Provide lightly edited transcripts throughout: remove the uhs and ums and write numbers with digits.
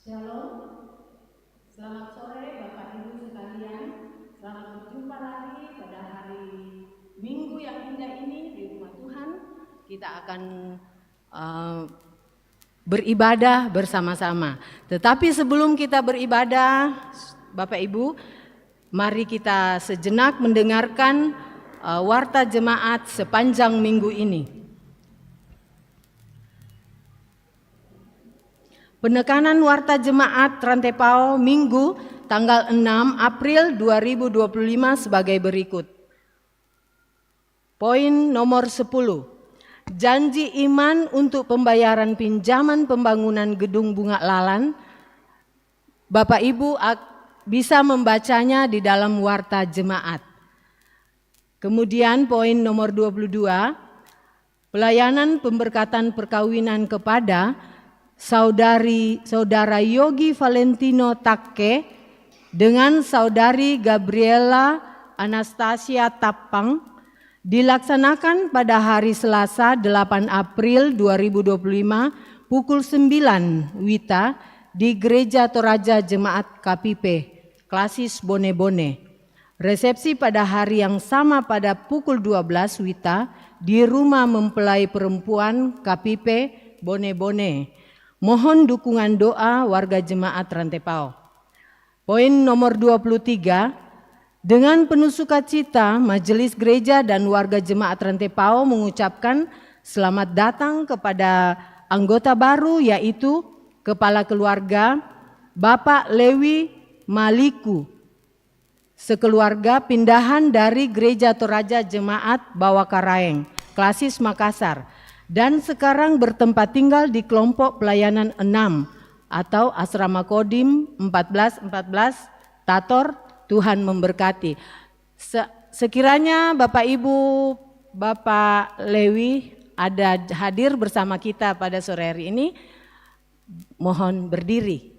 Shalom, selamat sore Bapak Ibu sekalian. Selamat berjumpa lagi pada hari Minggu yang indah ini di rumah Tuhan. Kita akan beribadah bersama-sama. Tetapi sebelum kita beribadah, Bapak Ibu, mari kita sejenak mendengarkan warta jemaat sepanjang minggu ini. Penekanan warta jemaat Rantepao Minggu tanggal 6 April 2025 sebagai berikut. Poin nomor 10. Janji iman untuk pembayaran pinjaman pembangunan Gedung Bunga Lalan. Bapak Ibu bisa membacanya di dalam warta jemaat. Kemudian poin nomor 22. Pelayanan pemberkatan perkawinan kepada Saudara Yogi Valentino Takke dengan Saudari Gabriela Anastasia Tapang dilaksanakan pada hari Selasa 8 April 2025 pukul 9 WITA di Gereja Toraja Jemaat KPP Klasis Bone-Bone. Resepsi pada hari yang sama pada pukul 12 WITA di Rumah Mempelai Perempuan KPP Bone-Bone. Mohon dukungan doa warga jemaat Rantepao. Poin nomor 23, dengan penuh sukacita Majelis Gereja dan warga jemaat Rantepao mengucapkan selamat datang kepada anggota baru yaitu Kepala Keluarga Bapak Lewi Maliku, sekeluarga pindahan dari Gereja Toraja Jemaat Bawakaraeng, Klasis Makassar, dan sekarang bertempat tinggal di kelompok pelayanan 6 atau Asrama Kodim 1414 Tator. Tuhan memberkati. Sekiranya Bapak Ibu, Bapak Lewi ada hadir bersama kita pada sore hari ini, mohon berdiri.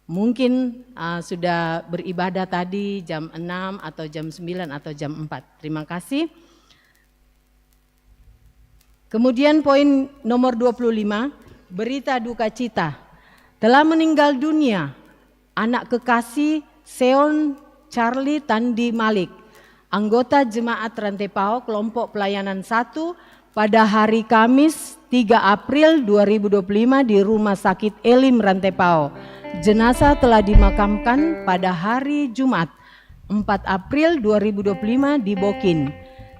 Mungkin sudah beribadah tadi jam 6 atau jam 9 atau jam 4. Terima kasih. Kemudian poin nomor 25, berita duka cita. Telah meninggal dunia anak kekasih Seon Charlie Tandi Malik, anggota jemaat Rantepao kelompok pelayanan 1 pada hari Kamis 3 April 2025 di Rumah Sakit Elim Rantepao. Jenazah telah dimakamkan pada hari Jumat 4 April 2025 di Bokin.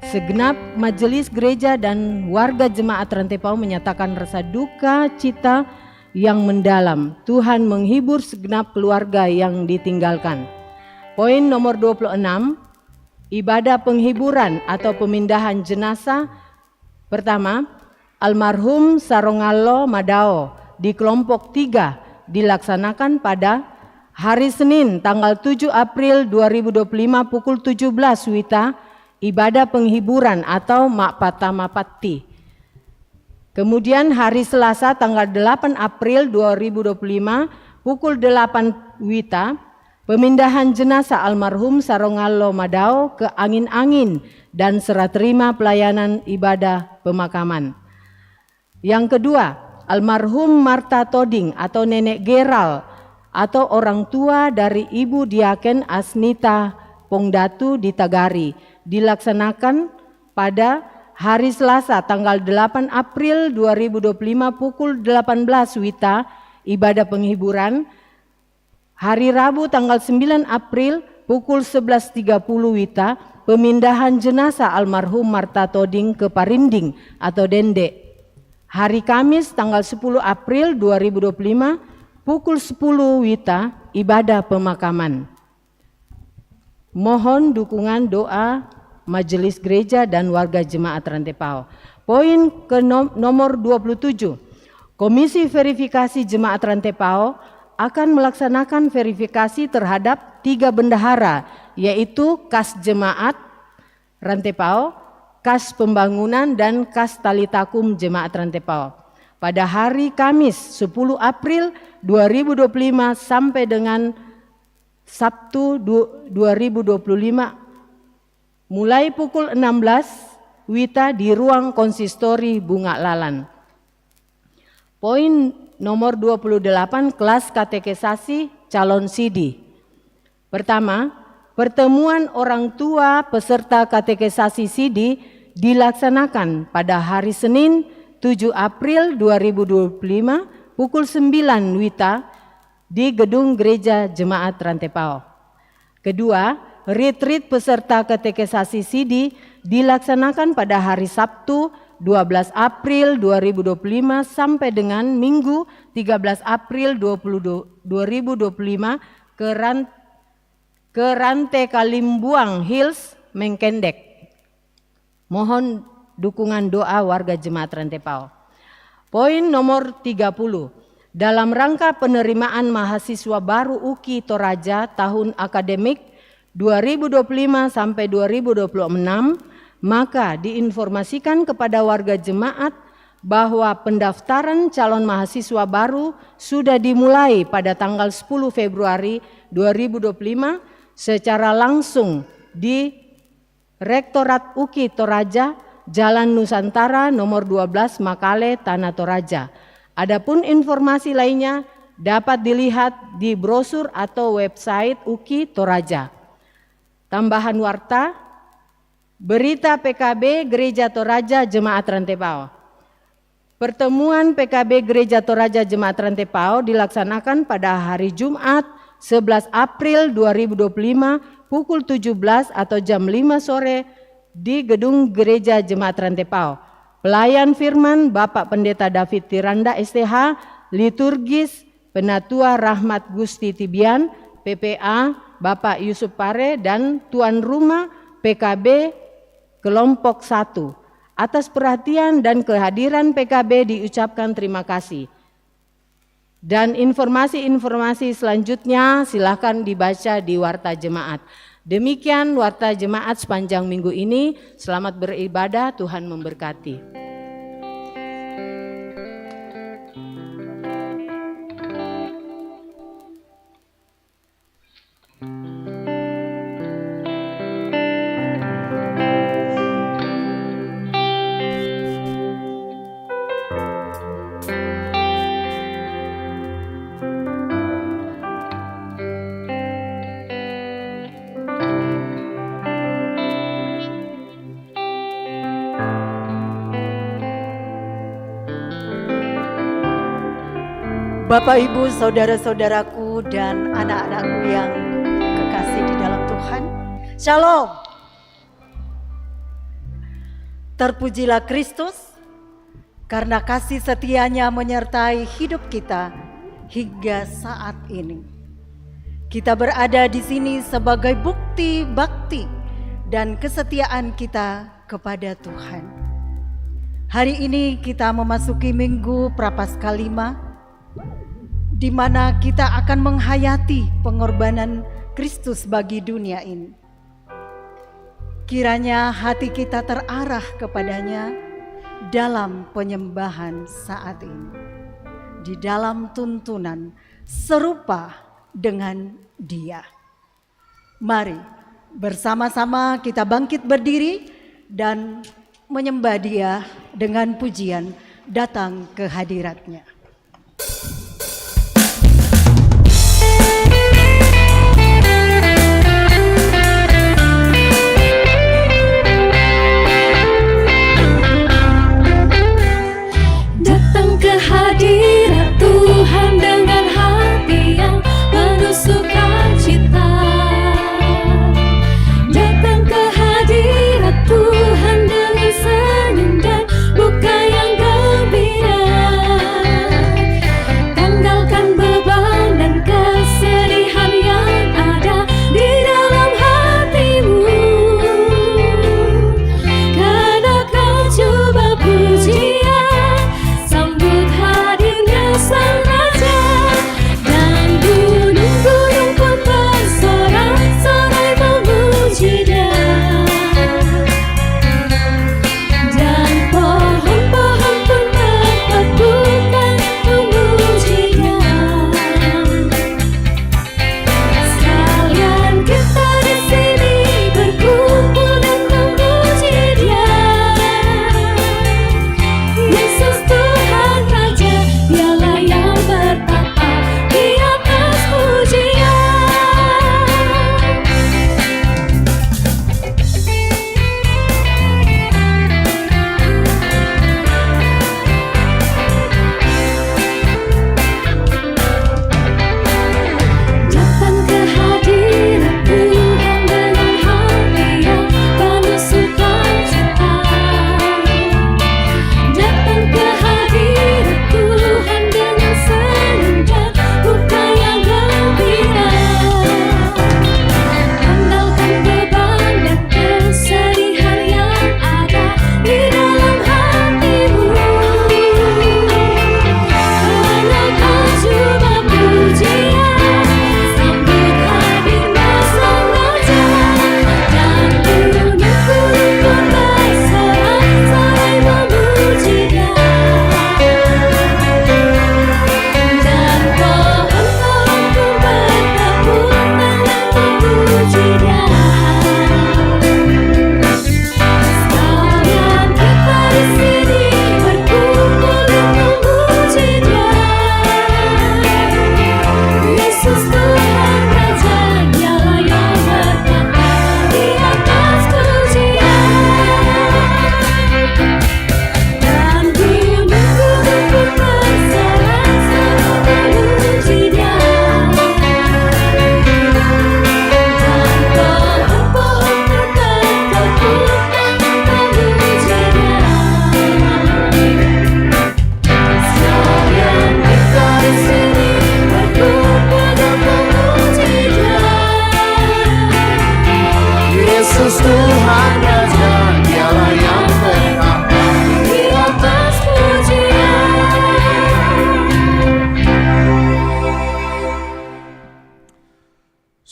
Segenap majelis gereja dan warga jemaat Rantepao menyatakan rasa duka cita yang mendalam. Tuhan menghibur segenap keluarga yang ditinggalkan. Poin nomor 26, ibadah penghiburan atau pemindahan jenazah. Pertama, almarhum Sarongallo Madao di kelompok 3 dilaksanakan pada hari Senin tanggal 7 April 2025 pukul 17 WITA. Ibadah penghiburan atau Makpata Mapati. Kemudian hari Selasa tanggal 8 April 2025 pukul 8 WITA, pemindahan jenazah almarhum Sarongallo Madao ke Angin-Angin dan serah terima pelayanan ibadah pemakaman. Yang kedua, almarhum Marta Toding atau Nenek Geral atau orang tua dari Ibu Diaken Asnita Pongdatu di Tagari dilaksanakan pada hari Selasa tanggal 8 April 2025 pukul 18 WITA ibadah penghiburan. Hari Rabu tanggal 9 April pukul 11.30 WITA pemindahan jenazah almarhum Marta Toding ke Parinding atau Dende. Hari Kamis tanggal 10 April 2025 pukul 10 WITA ibadah pemakaman. Mohon dukungan doa majelis gereja dan warga jemaat Rantepao. Poin ke nomor 27. Komisi verifikasi jemaat Rantepao akan melaksanakan verifikasi terhadap 3 bendahara, yaitu Kas Jemaat Rantepao, Kas Pembangunan dan Kas Talitakum Jemaat Rantepao. Pada hari Kamis 10 April 2025 sampai dengan Sabtu 2025 mulai pukul 16 WITA di ruang konsistori Bunga Lalan. Poin nomor 28 kelas katekesasi calon sidi. Pertama, pertemuan orang tua peserta katekesasi sidi dilaksanakan pada hari Senin 7 April 2025 pukul 9 WITA di Gedung Gereja Jemaat Rantepao. Kedua, retreat peserta katekesasi sidi dilaksanakan pada hari Sabtu 12 April 2025 sampai dengan Minggu 13 April 2025 ke Rantai Kalimbuang Hills, Mengkendek. Mohon dukungan doa warga Jemaat Rantepao. Poin nomor 30. Dalam rangka penerimaan mahasiswa baru UKI Toraja tahun akademik 2025 sampai 2026, maka diinformasikan kepada warga jemaat bahwa pendaftaran calon mahasiswa baru sudah dimulai pada tanggal 10 Februari 2025 secara langsung di Rektorat UKI Toraja, Jalan Nusantara nomor 12 Makale, Tanah Toraja. Adapun informasi lainnya dapat dilihat di brosur atau website UKI Toraja. Tambahan warta, berita PKB Gereja Toraja Jemaat Rantepao. Pertemuan PKB Gereja Toraja Jemaat Rantepao dilaksanakan pada hari Jumat 11 April 2025 pukul 17 atau jam 5 sore di Gedung Gereja Jemaat Rantepao. Pelayan firman Bapak Pendeta David Tiranda STH, liturgis Penatua Rahmat Gusti Tibian, PPA Bapak Yusuf Pare, dan tuan rumah PKB Kelompok 1. Atas perhatian dan kehadiran PKB diucapkan terima kasih. Dan informasi-informasi selanjutnya silakan dibaca di Warta Jemaat. Demikian Warta Jemaat sepanjang minggu ini. Selamat beribadah, Tuhan memberkati. Bapak, Ibu, saudara-saudaraku dan anak-anakku yang kekasih di dalam Tuhan, Shalom. Terpujilah Kristus karena kasih setianya menyertai hidup kita hingga saat ini. Kita berada di sini sebagai bukti bakti dan kesetiaan kita kepada Tuhan. Hari ini kita memasuki Minggu Prapaskah 5, di mana kita akan menghayati pengorbanan Kristus bagi dunia ini. Kiranya hati kita terarah kepadanya dalam penyembahan saat ini, di dalam tuntunan serupa dengan Dia. Mari bersama-sama kita bangkit berdiri dan menyembah Dia dengan pujian datang ke hadirat-Nya. Hadirat Tuhan dengan hati yang penuh sukacita. Datang ke hadirat Tuhan dengan senyum dan buka yang gembira.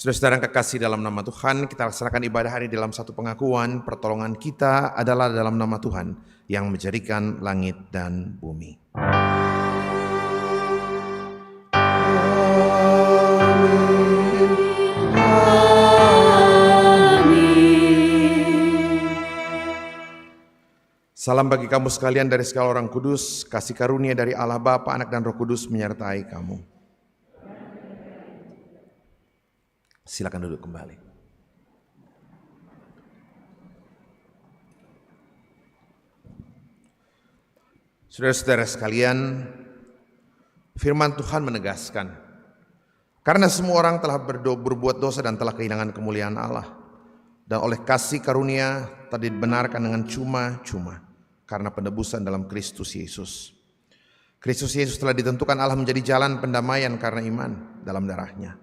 Saudara-saudara yang kekasih dalam nama Tuhan, kita laksanakan ibadah hari dalam satu pengakuan pertolongan kita adalah dalam nama Tuhan yang menjadikan langit dan bumi. Salam bagi kamu sekalian dari segala orang kudus, kasih karunia dari Allah Bapa, Anak dan Roh Kudus menyertai kamu. Silakan duduk kembali. Saudara-saudara sekalian, firman Tuhan menegaskan, karena semua orang telah berbuat dosa dan telah kehilangan kemuliaan Allah, dan oleh kasih karunia tadi dibenarkan dengan cuma-cuma karena penebusan dalam Kristus Yesus. Kristus Yesus telah ditentukan Allah menjadi jalan pendamaian karena iman dalam darahnya.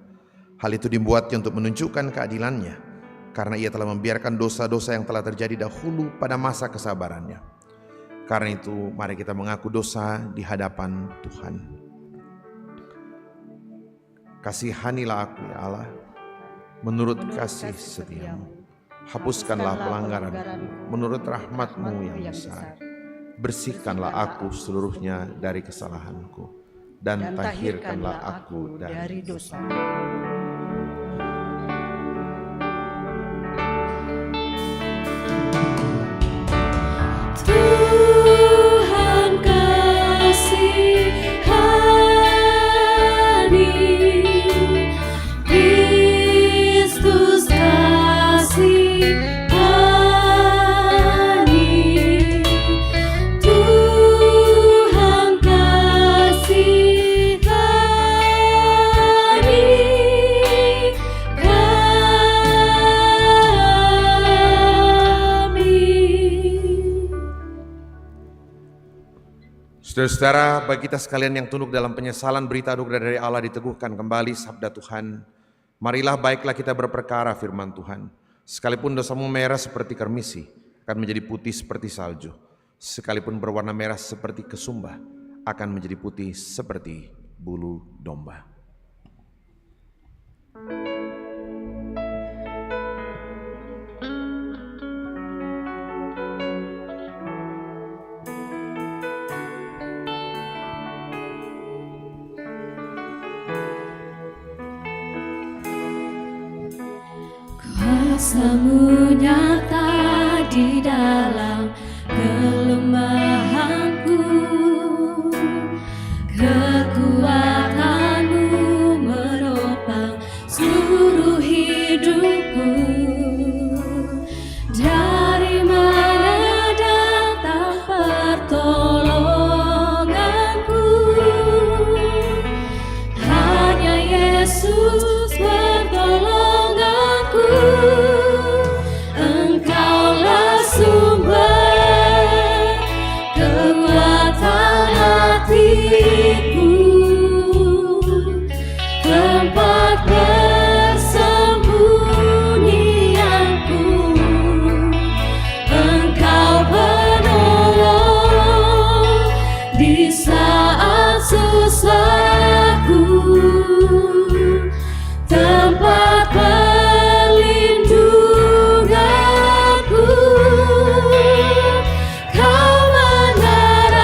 Hal itu dibuatnya untuk menunjukkan keadilannya, karena ia telah membiarkan dosa-dosa yang telah terjadi dahulu pada masa kesabarannya. Karena itu mari kita mengaku dosa di hadapan Tuhan. Kasihanilah aku ya Allah, menurut kasih setiamu. Hapuskanlah pelanggaranku menurut rahmat-Mu yang besar. Bersihkanlah aku seluruhnya dari kesalahanku, dan tahirkanlah aku dari dosa. Tuhan kasihani, Kristus kasihani, Tuhan kasihani kami. Saudara-saudara, bagi kita sekalian yang tunduk dalam penyesalan, berita anugerah dari Allah diteguhkan kembali sabda Tuhan. Marilah baiklah kita berperkara firman Tuhan. Sekalipun dosamu merah seperti kermisi, akan menjadi putih seperti salju. Sekalipun berwarna merah seperti kesumba, akan menjadi putih seperti bulu domba. Kuasa-Mu nyata di dalam kelemahanku, kekuatan-Mu menopang seluruh hidupku. Dari mana datang pertolonganku? Hanya Yesus pertolonganku. Engkaulah sumber kekuatan hatiku, tempat persembunyianku. Engkau penolong di saat susahku, tempat perlindunganku. Kau menerangi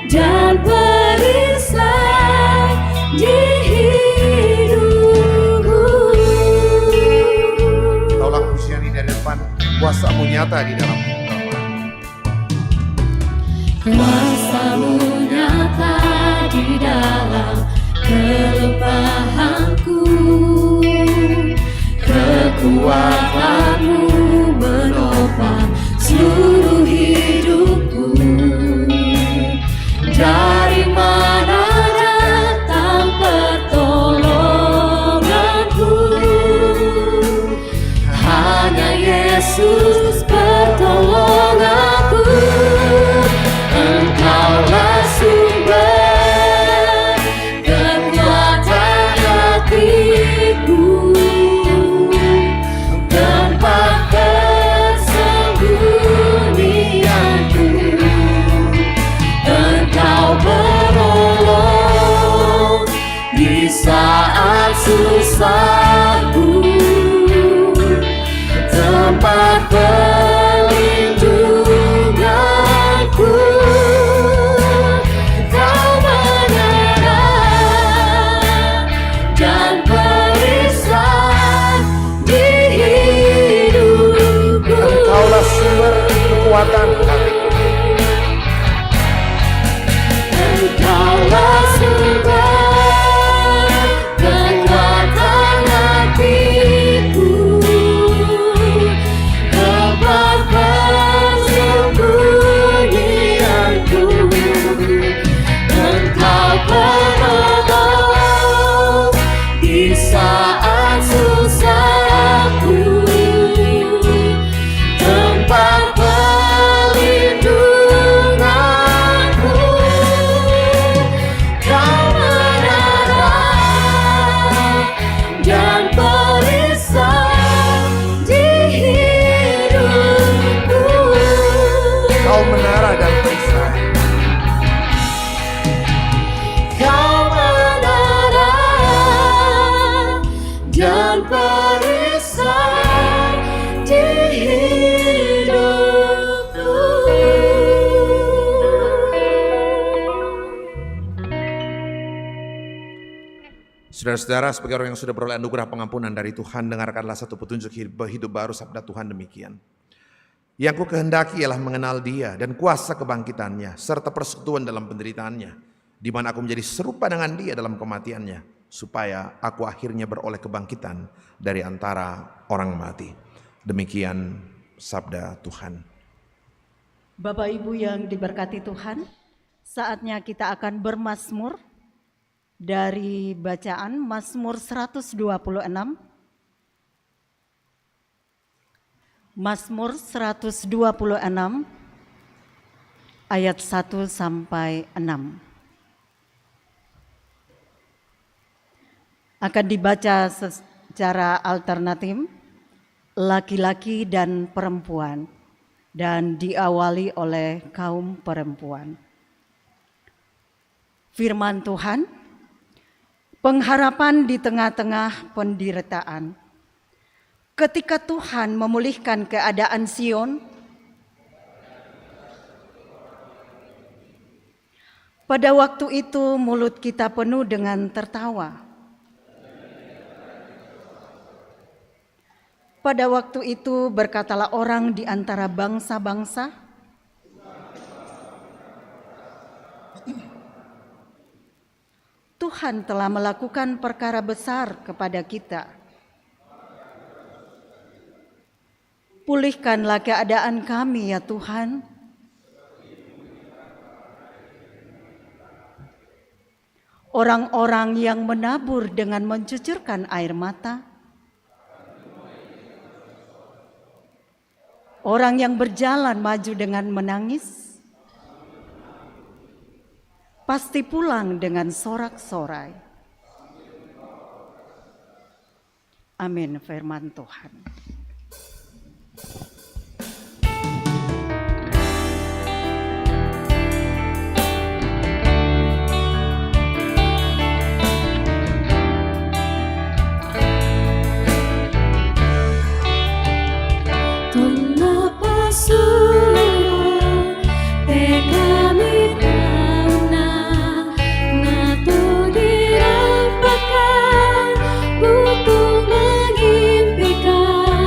dan perisai di hidupku. Taulah pujian dari depan, kuasa-Mu nyata di dalam Kuasa-Mu nyata di dalam kelemahanku, kekuatan-Mu menopang seluruh hidupku. Dari mana datang pertolonganku? Hanya Yesus pertolonganku. Engkau Saudara-saudara, sebagai orang yang sudah beroleh anugerah pengampunan dari Tuhan, dengarkanlah satu petunjuk hidup baru sabda Tuhan demikian. Yang ku kehendaki ialah mengenal Dia dan kuasa kebangkitannya, serta persekutuan dalam penderitaannya, di mana aku menjadi serupa dengan Dia dalam kematiannya, supaya aku akhirnya beroleh kebangkitan dari antara orang mati. Demikian sabda Tuhan. Bapak Ibu yang diberkati Tuhan, saatnya kita akan bermazmur dari bacaan Mazmur 126. Mazmur 126 ayat 1 sampai 6. Akan dibaca secara alternatif, laki-laki dan perempuan, dan diawali oleh kaum perempuan. Firman Tuhan, pengharapan di tengah-tengah penderitaan. Ketika Tuhan memulihkan keadaan Sion, pada waktu itu mulut kita penuh dengan tertawa. Pada waktu itu berkatalah orang di antara bangsa-bangsa, Tuhan telah melakukan perkara besar kepada kita. Pulihkanlah keadaan kami ya Tuhan. Orang-orang yang menabur dengan mencucurkan air mata, orang yang berjalan maju dengan menangis, pasti pulang dengan sorak-sorai. Amin, firman Tuhan. Butuh mengimpikan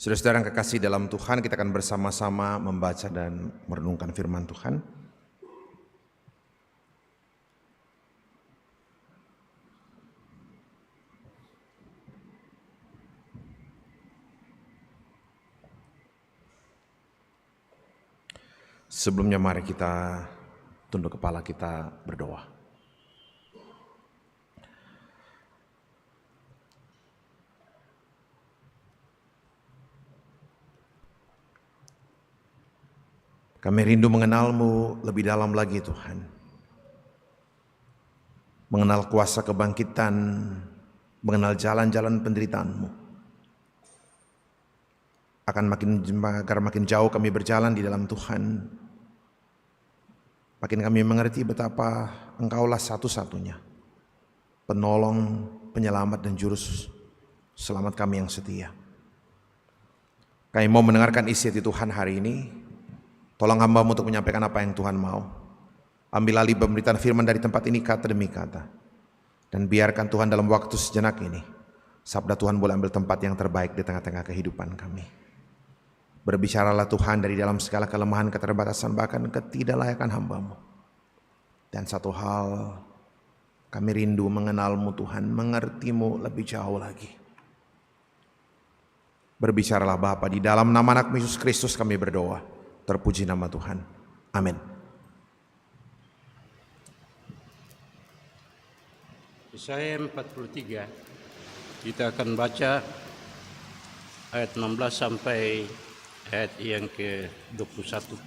Saudara-saudara yang kekasih dalam Tuhan, kita akan bersama-sama membaca dan merenungkan firman Tuhan. Sebelumnya mari kita tunduk kepala, kita berdoa. Kami rindu mengenal-Mu lebih dalam lagi Tuhan. Mengenal kuasa kebangkitan, mengenal jalan-jalan penderitaan-Mu. Agar makin jauh kami berjalan di dalam Tuhan, makin kami mengerti betapa Engkaulah satu-satunya penolong, penyelamat dan juru selamat kami yang setia. Kami mau mendengarkan isi hati Tuhan hari ini. Tolong hamba-Mu untuk menyampaikan apa yang Tuhan mau. Ambil alih pemberitaan firman dari tempat ini kata demi kata. Dan biarkan Tuhan dalam waktu sejenak ini, sabda Tuhan boleh ambil tempat yang terbaik di tengah-tengah kehidupan kami. Berbicaralah Tuhan dari dalam segala kelemahan, keterbatasan, bahkan ketidaklayakan hamba-Mu. Dan satu hal, kami rindu mengenal-Mu Tuhan, mengerti-Mu lebih jauh lagi. Berbicaralah Bapa, di dalam nama anak Yesus Kristus kami berdoa. Terpuji nama Tuhan. Amin. Yesaya 43, kita akan baca ayat 16 sampai ayat yang ke-21.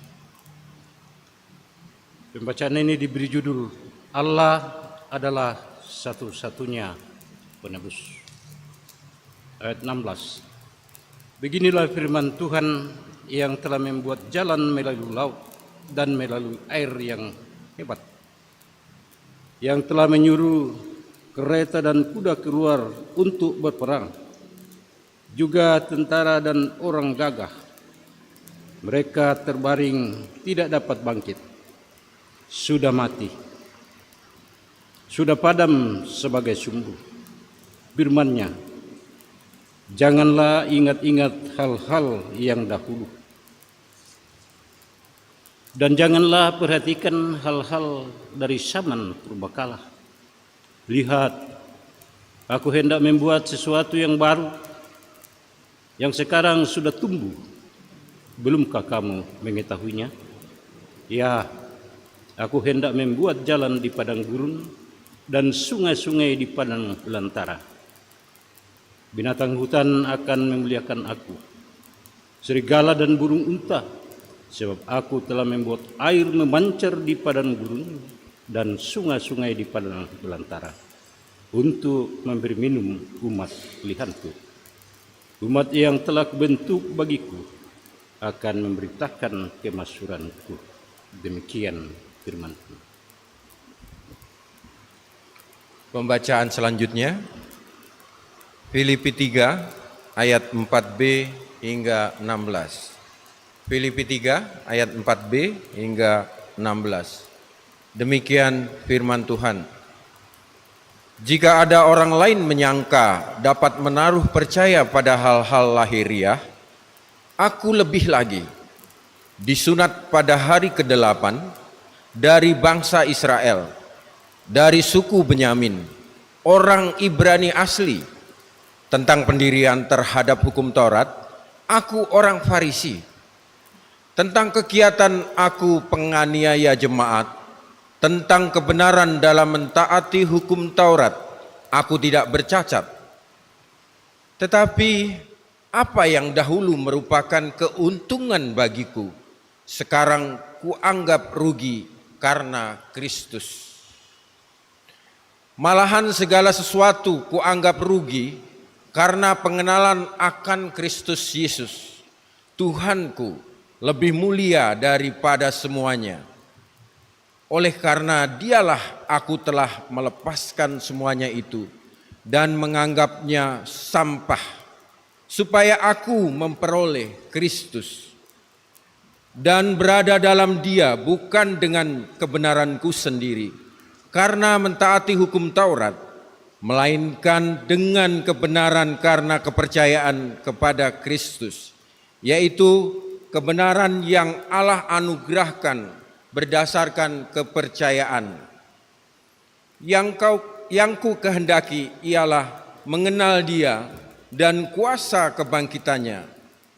Pembacaan ini diberi judul Allah adalah satu-satunya penebus. Ayat 16. Beginilah firman Tuhan yang telah membuat jalan melalui laut dan melalui air yang hebat, yang telah menyuruh kereta dan kuda keluar untuk berperang, juga tentara dan orang gagah. Mereka terbaring tidak dapat bangkit, sudah mati, sudah padam sebagai sumbu. Firman-Nya, janganlah ingat-ingat hal-hal yang dahulu, dan janganlah perhatikan hal-hal dari zaman purbakala. Lihat, aku hendak membuat sesuatu yang baru, yang sekarang sudah tumbuh. Belumkah kamu mengetahuinya? Ya, aku hendak membuat jalan di padang gurun dan sungai-sungai di padang belantara. Binatang hutan akan memuliakan aku, serigala dan burung unta, sebab aku telah membuat air memancar di padang gurun dan sungai-sungai di padang belantara, untuk memberi minum umat pilihanku. Umat yang telah kubentuk bagiku akan memberitakan kemasyhuranku. Demikian firman-Ku. Pembacaan selanjutnya, Filipi 3 ayat 4b hingga 16. Filipi 3 ayat 4b hingga 16. Demikian firman Tuhan. Jika ada orang lain menyangka dapat menaruh percaya pada hal-hal lahiriah, aku lebih lagi, disunat pada hari ke-8 dari bangsa Israel, dari suku Benyamin, orang Ibrani asli. Tentang pendirian terhadap hukum Taurat, aku orang Farisi. Tentang kegiatan aku penganiaya jemaat, tentang kebenaran dalam mentaati hukum Taurat, aku tidak bercacat. Tetapi apa yang dahulu merupakan keuntungan bagiku, sekarang kuanggap rugi karena Kristus. Malahan segala sesuatu kuanggap rugi karena pengenalan akan Kristus Yesus, Tuhanku, lebih mulia daripada semuanya. Oleh karena Dialah aku telah melepaskan semuanya itu dan menganggapnya sampah, supaya aku memperoleh Kristus dan berada dalam Dia, bukan dengan kebenaranku sendiri, karena mentaati hukum Taurat, melainkan dengan kebenaran karena kepercayaan kepada Kristus, yaitu kebenaran yang Allah anugerahkan berdasarkan kepercayaan. Yang ku kehendaki ialah mengenal Dia dan kuasa kebangkitannya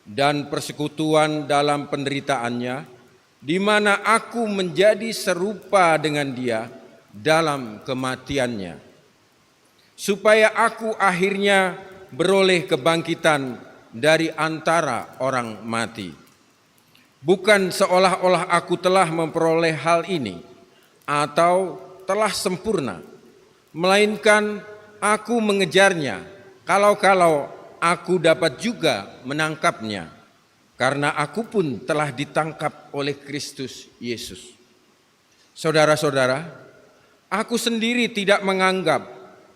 dan persekutuan dalam penderitaannya, di mana aku menjadi serupa dengan Dia dalam kematiannya, supaya aku akhirnya beroleh kebangkitan dari antara orang mati. Bukan seolah-olah aku telah memperoleh hal ini atau telah sempurna, melainkan aku mengejarnya kalau-kalau aku dapat juga menangkapnya, karena aku pun telah ditangkap oleh Kristus Yesus. Saudara-saudara, aku sendiri tidak menganggap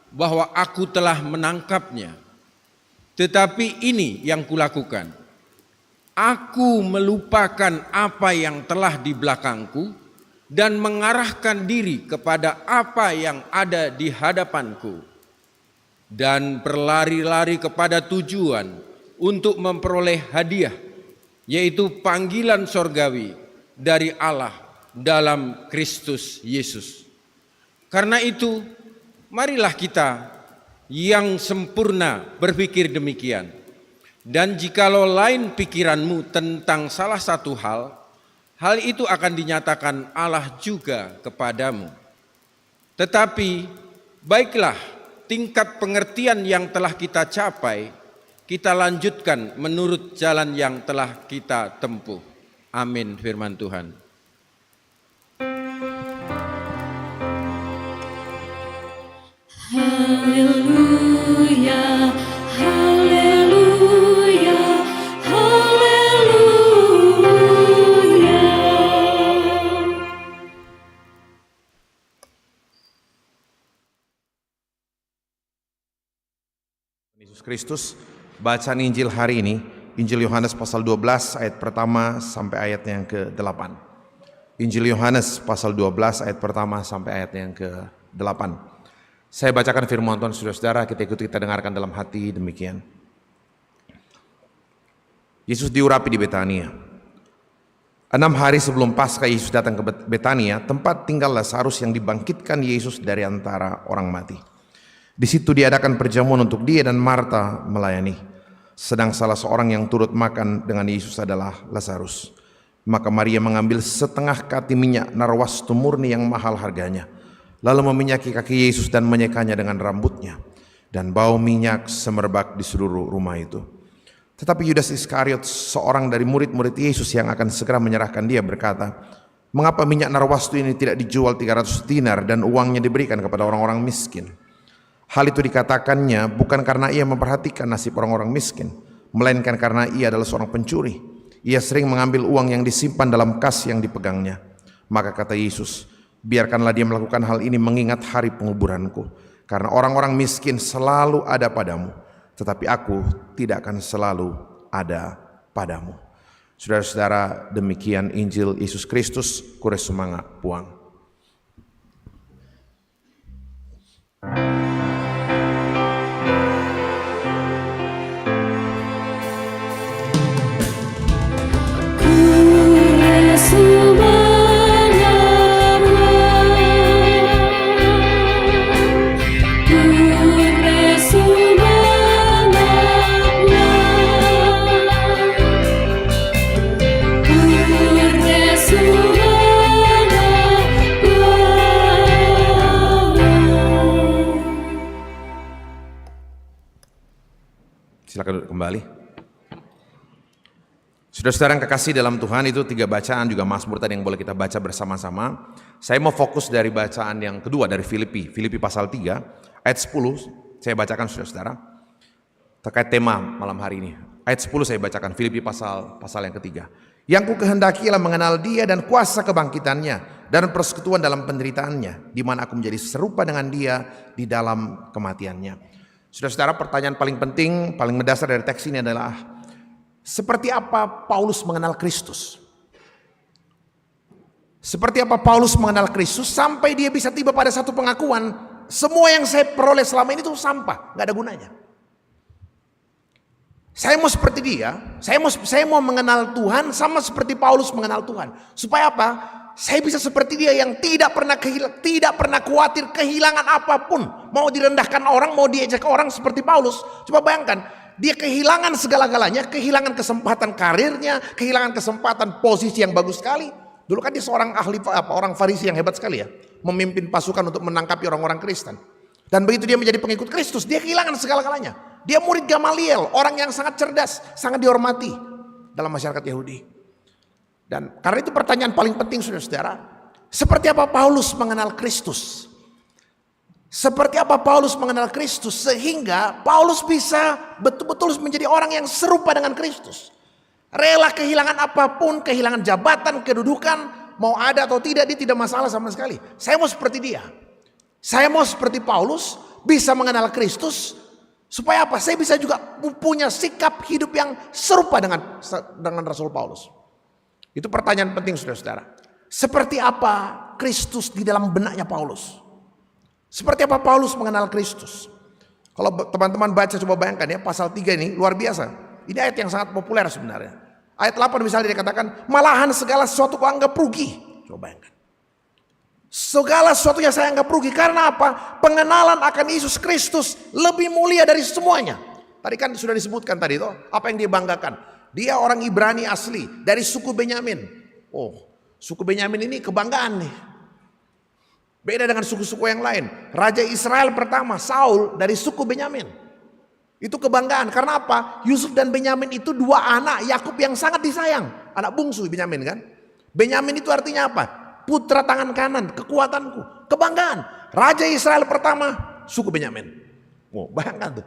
bahwa aku telah menangkapnya, tetapi ini yang kulakukan. Aku melupakan apa yang telah di belakangku dan mengarahkan diri kepada apa yang ada di hadapanku, dan berlari-lari kepada tujuan untuk memperoleh hadiah, yaitu panggilan sorgawi dari Allah dalam Kristus Yesus. Karena itu, marilah kita yang sempurna berpikir demikian. Dan jikalau lain pikiranmu tentang salah satu hal itu akan dinyatakan Allah juga kepadamu. Tetapi baiklah, tingkat pengertian yang telah kita capai, kita lanjutkan menurut jalan yang telah kita tempuh. Amin, firman Tuhan. Haleluya, haleluya, haleluya. Yesus Kristus, bacaan Injil hari ini, Injil Yohanes pasal 12 ayat pertama sampai ayat yang ke-8. Injil Yohanes pasal 12 ayat pertama sampai ayat yang ke-8. Saya bacakan firman Tuhan, saudara-saudara, kita ikuti, kita dengarkan dalam hati demikian. Yesus diurapi di Betania. 6 hari sebelum Paskah Yesus datang ke Betania, tempat tinggal Lazarus yang dibangkitkan Yesus dari antara orang mati. Di situ diadakan perjamuan untuk dia dan Marta melayani. Sedang salah seorang yang turut makan dengan Yesus adalah Lazarus. Maka Maria mengambil setengah kati minyak narwastu murni yang mahal harganya, lalu meminyaki kaki Yesus dan menyekanya dengan rambutnya, dan bau minyak semerbak di seluruh rumah itu. Tetapi Yudas Iskariot, seorang dari murid-murid Yesus yang akan segera menyerahkan dia, berkata, "Mengapa minyak narwastu ini tidak dijual 300 dinar dan uangnya diberikan kepada orang-orang miskin?" Hal itu dikatakannya bukan karena ia memperhatikan nasib orang-orang miskin, melainkan karena ia adalah seorang pencuri. Ia sering mengambil uang yang disimpan dalam kas yang dipegangnya. Maka kata Yesus, "Biarkanlah dia melakukan hal ini mengingat hari penguburanku, karena orang-orang miskin selalu ada padamu, tetapi aku tidak akan selalu ada padamu." Saudara-saudara, demikian Injil Yesus Kristus. Kures sumanga puang. Silakan duduk kembali. Saudara-saudara yang kekasih dalam Tuhan, itu 3 bacaan juga Mazmur tadi yang boleh kita baca bersama-sama. Saya mau fokus dari bacaan yang kedua dari Filipi pasal 3 ayat 10. Saya bacakan saudara-saudara terkait tema malam hari ini. Ayat 10 saya bacakan, Filipi pasal yang ketiga. "Yang ku kehendaki ialah mengenal Dia dan kuasa kebangkitannya dan persekutuan dalam penderitaannya, di mana aku menjadi serupa dengan Dia di dalam kematiannya." Saudara-saudara, pertanyaan paling penting, paling mendasar dari teks ini adalah, seperti apa Paulus mengenal Kristus? Seperti apa Paulus mengenal Kristus sampai dia bisa tiba pada satu pengakuan semua yang saya peroleh selama ini itu sampah, nggak ada gunanya. Saya mau seperti dia, saya mau mengenal Tuhan sama seperti Paulus mengenal Tuhan. Supaya apa? Saya bisa seperti dia yang tidak pernah khawatir kehilangan apapun. Mau direndahkan orang, mau diejek orang seperti Paulus. Coba bayangkan, dia kehilangan segala-galanya, kehilangan kesempatan karirnya, kehilangan kesempatan posisi yang bagus sekali. Dulu kan dia seorang orang Farisi yang hebat sekali ya, memimpin pasukan untuk menangkapi orang-orang Kristen. Dan begitu dia menjadi pengikut Kristus, dia kehilangan segala-galanya. Dia murid Gamaliel, orang yang sangat cerdas, sangat dihormati dalam masyarakat Yahudi. Dan karena itu pertanyaan paling penting saudara-saudara, seperti apa Paulus mengenal Kristus? Seperti apa Paulus mengenal Kristus sehingga Paulus bisa betul-betul menjadi orang yang serupa dengan Kristus. Rela kehilangan apapun, kehilangan jabatan, kedudukan, mau ada atau tidak, dia tidak masalah sama sekali. Saya mau seperti dia. Saya mau seperti Paulus, bisa mengenal Kristus. Supaya apa? Saya bisa juga punya sikap hidup yang serupa dengan Rasul Paulus. Itu pertanyaan penting saudara-saudara. Seperti apa Kristus di dalam benaknya Paulus? Seperti apa Paulus mengenal Kristus? Kalau teman-teman baca, coba bayangkan ya, pasal 3 ini luar biasa. Ini ayat yang sangat populer sebenarnya. Ayat 8 misalnya dikatakan, malahan segala sesuatu kau anggap rugi. Coba bayangkan. Segala sesuatunya saya anggap rugi. Karena apa? Pengenalan akan Yesus Kristus lebih mulia dari semuanya. Tadi kan sudah disebutkan tadi toh, apa yang dia banggakan. Dia orang Ibrani asli, dari suku Benyamin. Oh, suku Benyamin ini kebanggaan nih. Beda dengan suku-suku yang lain. Raja Israel pertama, Saul, dari suku Benyamin. Itu kebanggaan. Karena apa? Yusuf dan Benyamin itu dua anak Yakub yang sangat disayang. Anak bungsu Benyamin kan. Benyamin itu artinya apa? Putra tangan kanan, kekuatanku, kebanggaan. Raja Israel pertama, suku Benyamin. Oh, bayangkan tuh.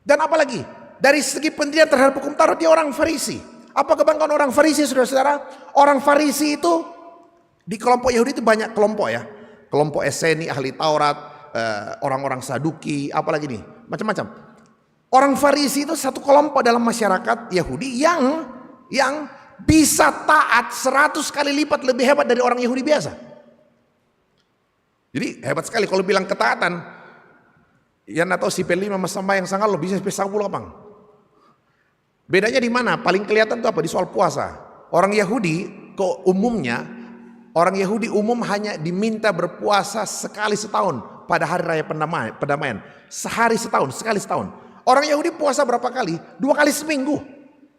Dan apalagi, dari segi pendirian terhadap hukum Taurat, dia orang Farisi. Apa kebanggaan orang Farisi, saudara-saudara? Orang Farisi itu, di kelompok Yahudi itu banyak kelompok ya. Kelompok Eseni, ahli Taurat, orang-orang Saduki, apalagi nih, macam-macam. Orang Farisi itu satu kelompok dalam masyarakat Yahudi yang bisa taat 100 kali lipat lebih hebat dari orang Yahudi biasa. Jadi hebat sekali kalau bilang ketaatan. Yang atau si P5 sama yang sangat lo bisa sampai 10 lapang. Bedanya di mana? Paling kelihatan itu apa? Di soal puasa. Orang Yahudi umumnya, orang Yahudi umum hanya diminta berpuasa sekali setahun pada hari raya pendamaian. Sehari setahun, sekali setahun. Orang Yahudi puasa berapa kali? 2 kali seminggu.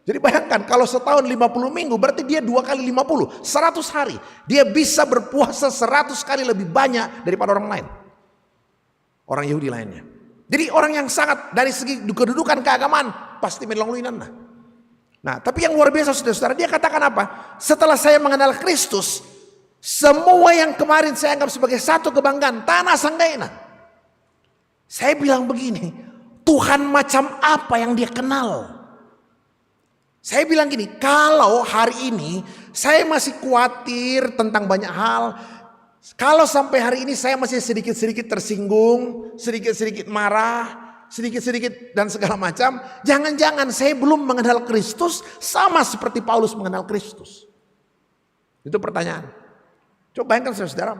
Jadi bayangkan kalau setahun 50 minggu berarti dia 2 kali 50, 100 hari. Dia bisa berpuasa 100 kali lebih banyak daripada orang lain. Orang Yahudi lainnya. Jadi orang yang sangat dari segi kedudukan keagamaan pasti melongluinan lah. Nah tapi yang luar biasa saudara-saudara, dia katakan apa? Setelah saya mengenal Kristus, semua yang kemarin saya anggap sebagai satu kebanggaan, tanah sanggaina. Saya bilang begini, Tuhan macam apa yang dia kenal? Saya bilang gini, kalau hari ini saya masih khawatir tentang banyak hal, kalau sampai hari ini saya masih sedikit-sedikit tersinggung, sedikit-sedikit marah, sedikit-sedikit dan segala macam, jangan-jangan saya belum mengenal Kristus sama seperti Paulus mengenal Kristus. Itu pertanyaan. Coba bayangkan saudara,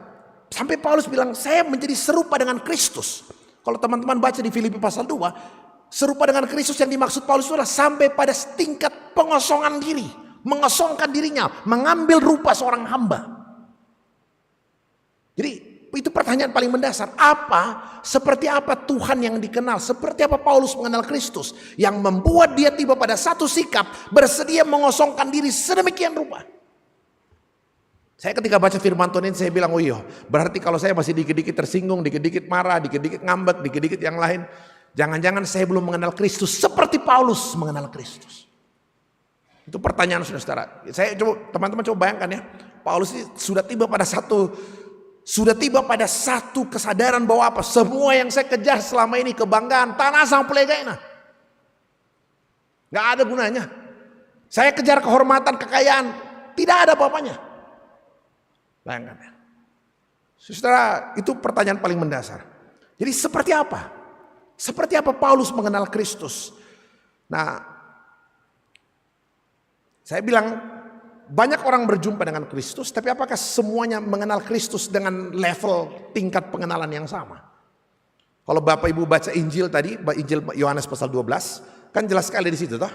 sampai Paulus bilang saya menjadi serupa dengan Kristus. Kalau teman-teman baca di Filipi pasal 2, serupa dengan Kristus yang dimaksud Paulus adalah sampai pada tingkat pengosongan diri, mengosongkan dirinya, mengambil rupa seorang hamba. Jadi itu pertanyaan paling mendasar. Seperti apa Tuhan yang dikenal? Seperti apa Paulus mengenal Kristus yang membuat dia tiba pada satu sikap bersedia mengosongkan diri sedemikian rupa? Saya ketika baca firman Tuhan ini saya bilang, oh iya, berarti kalau saya masih dikit-dikit tersinggung, dikit-dikit marah, dikit-dikit ngambek, dikit-dikit yang lain, jangan-jangan saya belum mengenal Kristus seperti Paulus mengenal Kristus. Itu pertanyaan saudara-saudara. Saya coba, teman-teman coba bayangkan ya, Paulus ini sudah tiba pada satu kesadaran bahwa apa? Semua yang saya kejar selama ini, kebanggaan, tanah sang pelegaina, nggak ada gunanya. Saya kejar kehormatan, kekayaan, tidak ada apa-apanya. Bayangkan ya. Saudara, itu pertanyaan paling mendasar. Jadi seperti apa? Seperti apa Paulus mengenal Kristus? Nah, saya bilang banyak orang berjumpa dengan Kristus, tapi apakah semuanya mengenal Kristus dengan level tingkat pengenalan yang sama? Kalau Bapak Ibu baca Injil tadi, Injil Yohanes pasal 12, kan jelas sekali di situ toh.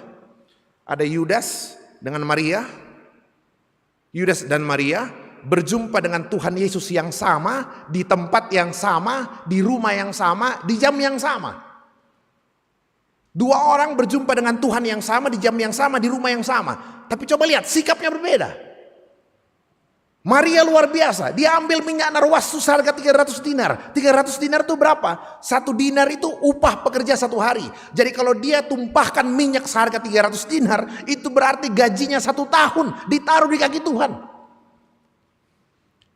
Ada Yudas dengan Maria. Yudas dan Maria berjumpa dengan Tuhan Yesus yang sama, di tempat yang sama, di rumah yang sama, di jam yang sama. Dua orang berjumpa dengan Tuhan yang sama, di jam yang sama, di rumah yang sama. Tapi coba lihat, sikapnya berbeda. Maria luar biasa, dia ambil minyak narwastu seharga 300 dinar. 300 dinar itu berapa? 1 dinar itu upah pekerja 1 hari. Jadi kalau dia tumpahkan minyak seharga 300 dinar, itu berarti gajinya 1 tahun ditaruh di kaki Tuhan.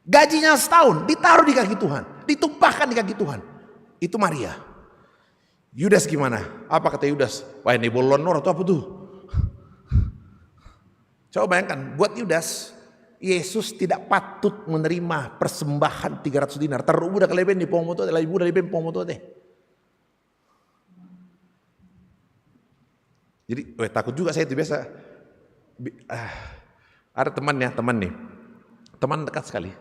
Gajinya setahun ditaruh di kaki Tuhan, ditumpahkan di kaki Tuhan. Itu Maria. Yudas gimana? Apa kata Yudas? Wah, ini bolonor atau apa tuh? Coba bayangkan, buat Yudas, Yesus tidak patut menerima persembahan 300 dinar. Taruh udah keleben di pomoto, lagi udah leben pomoto teh. Jadi, takut juga saya itu biasa. Ada teman nih, teman dekat sekali.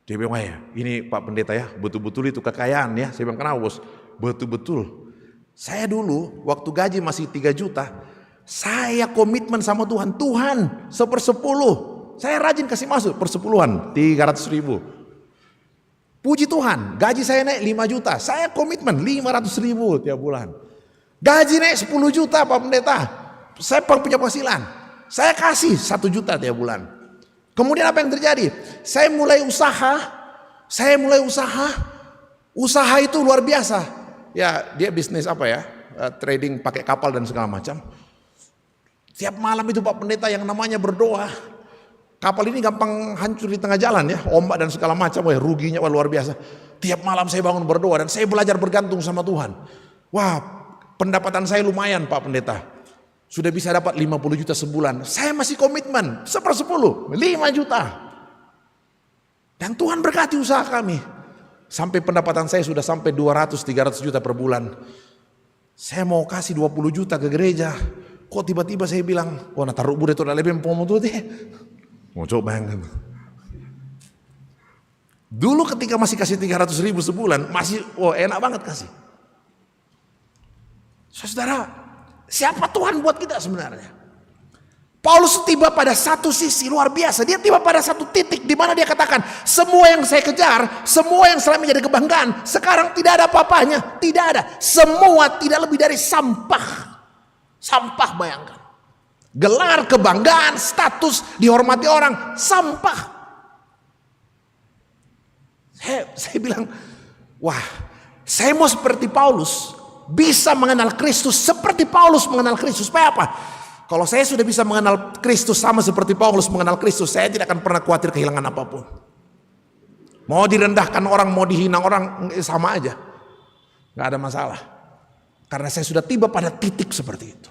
Dia bilang, wah ya, ini Pak Pendeta ya, betul-betul itu kekayaan ya. Saya bilang, kenapa bos? Betul-betul. Saya dulu waktu gaji masih 3 juta, saya komitmen sama Tuhan. Tuhan, 1/10. Saya rajin kasih masuk persepuluhan, 300.000. Puji Tuhan, gaji saya naik 5 juta. Saya komitmen 500.000 tiap bulan. Gaji naik 10 juta Pak Pendeta. Saya punya penghasilan. Saya kasih 1 juta tiap bulan. Kemudian apa yang terjadi? Saya mulai usaha. Usaha itu luar biasa. Ya, dia bisnis apa ya? Trading pakai kapal dan segala macam. Tiap malam itu Pak Pendeta yang namanya berdoa. Kapal ini gampang hancur di tengah jalan ya, ombak dan segala macam, wah ruginya luar biasa. Tiap malam saya bangun berdoa dan saya belajar bergantung sama Tuhan. Wah, pendapatan saya lumayan Pak Pendeta. Sudah bisa dapat 50 juta sebulan. Saya masih komitmen 1/10, 5 juta. Dan Tuhan berkati usaha kami. Sampai pendapatan saya sudah sampai 200-300 juta per bulan. Saya mau kasih 20 juta ke gereja. Kok tiba-tiba saya bilang, oh nah taruh bude itu lebih pomo tuh deh. Mau coba bayangkan. Dulu ketika masih kasih 300.000 sebulan, masih enak banget kasih. Saudara, siapa Tuhan buat kita sebenarnya? Paulus tiba pada satu sisi luar biasa. Dia tiba pada satu titik di mana dia katakan, semua yang saya kejar, semua yang selama menjadi kebanggaan, sekarang tidak ada apa-apanya, tidak ada. Semua tidak lebih dari sampah. Sampah, bayangkan. Gelar, kebanggaan, status, dihormati orang, sampah. Saya bilang, wah, saya mau seperti Paulus, bisa mengenal Kristus seperti Paulus mengenal Kristus. Supaya apa? Kalau saya sudah bisa mengenal Kristus sama seperti Paulus mengenal Kristus, saya tidak akan pernah khawatir kehilangan apapun. Mau direndahkan orang, mau dihina orang, sama aja. Gak ada masalah. Karena saya sudah tiba pada titik seperti itu.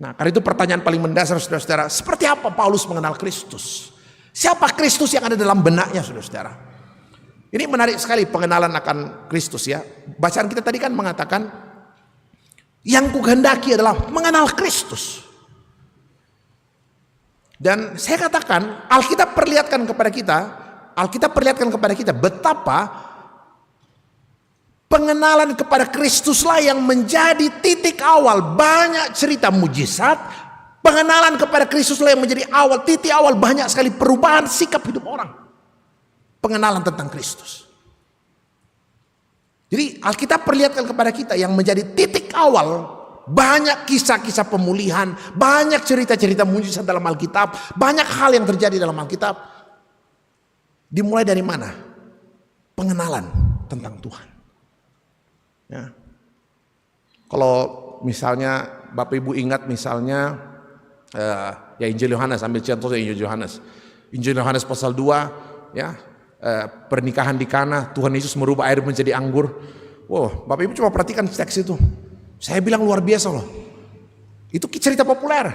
Nah, karena itu pertanyaan paling mendasar saudara-saudara, seperti apa Paulus mengenal Kristus? Siapa Kristus yang ada dalam benaknya saudara-saudara? Ini menarik sekali pengenalan akan Kristus ya. Bacaan kita tadi kan mengatakan, yang kukehendaki adalah mengenal Kristus. Dan saya katakan, Alkitab perlihatkan kepada kita betapa pengenalan kepada Kristuslah yang menjadi titik awal banyak cerita mujizat. Pengenalan kepada Kristuslah yang menjadi titik awal banyak sekali perubahan sikap hidup orang. Pengenalan tentang Kristus. Jadi Alkitab perlihatkan kepada kita yang menjadi titik awal banyak kisah-kisah pemulihan, banyak cerita-cerita mujizat dalam Alkitab, banyak hal yang terjadi dalam Alkitab. Dimulai dari mana? Pengenalan tentang Tuhan. Ya. Kalau misalnya Bapak Ibu ingat misalnya ya Injil Yohanes, ambil contoh Injil Yohanes. Injil Yohanes pasal 2 ya, pernikahan di Kana, Tuhan Yesus merubah air menjadi anggur. Wow, Bapak Ibu coba perhatikan teks itu. Saya bilang luar biasa loh. Itu cerita populer.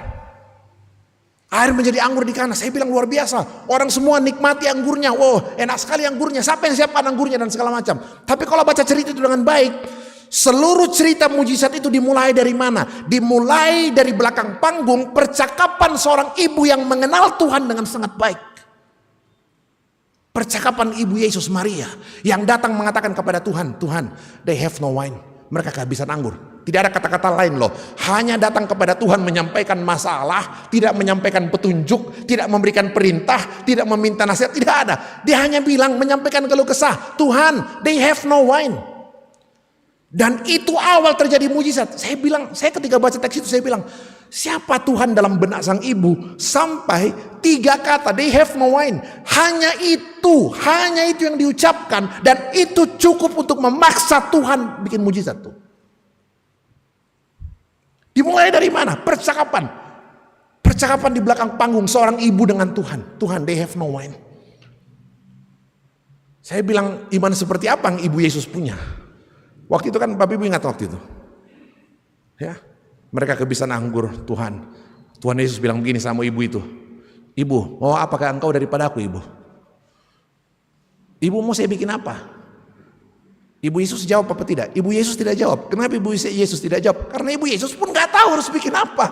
Air menjadi anggur di Kana, saya bilang luar biasa. Orang semua nikmati anggurnya. Wow, enak sekali anggurnya. Siapa yang siapkan anggurnya dan segala macam. Tapi kalau baca cerita itu dengan baik, seluruh cerita mujizat itu dimulai dari mana? Dimulai dari belakang panggung percakapan seorang ibu yang mengenal Tuhan dengan sangat baik. Percakapan Ibu Yesus Maria yang datang mengatakan kepada Tuhan, Tuhan, they have no wine. Mereka kehabisan anggur. Tidak ada kata-kata lain loh. Hanya datang kepada Tuhan menyampaikan masalah, tidak menyampaikan petunjuk, tidak memberikan perintah, tidak meminta nasihat, tidak ada. Dia hanya bilang, menyampaikan keluh kesah, Tuhan, they have no wine. Dan itu awal terjadi mujizat. Saya ketika baca teks itu saya bilang, siapa Tuhan dalam benak sang ibu sampai 3 kata, they have no wine. Hanya itu yang diucapkan, dan itu cukup untuk memaksa Tuhan bikin mujizat tuh. Dimulai dari mana? Percakapan di belakang panggung seorang ibu dengan Tuhan. Tuhan, they have no wine. Saya bilang, iman seperti apa yang Ibu Yesus punya? Waktu itu kan Bapak Ibu ingat waktu itu, ya, mereka kehabisan anggur. Tuhan Yesus bilang begini sama ibu itu, Ibu, mau apakah engkau daripada aku, Ibu? Ibu mau saya bikin apa? Ibu Yesus jawab apa tidak? Ibu Yesus tidak jawab. Kenapa Ibu Yesus tidak jawab? Karena Ibu Yesus pun nggak tahu harus bikin apa.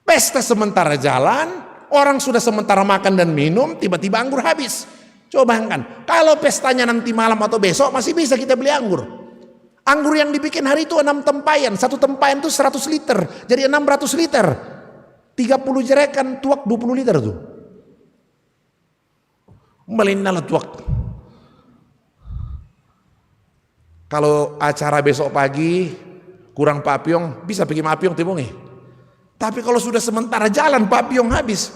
Pesta sementara jalan, orang sudah sementara makan dan minum, tiba-tiba anggur habis. Coba bayangkan, kalau pestanya nanti malam atau besok masih bisa kita beli anggur. Anggur yang dibikin hari itu 6 tempayan, 1 tempayan itu 100 liter, jadi 600 liter. 30 jerekan tuak 20 liter tuh. Melinal tuak. Kalau acara besok pagi kurang papiong, bisa pergi mapiong tibungi. Tapi kalau sudah sementara jalan papiong habis,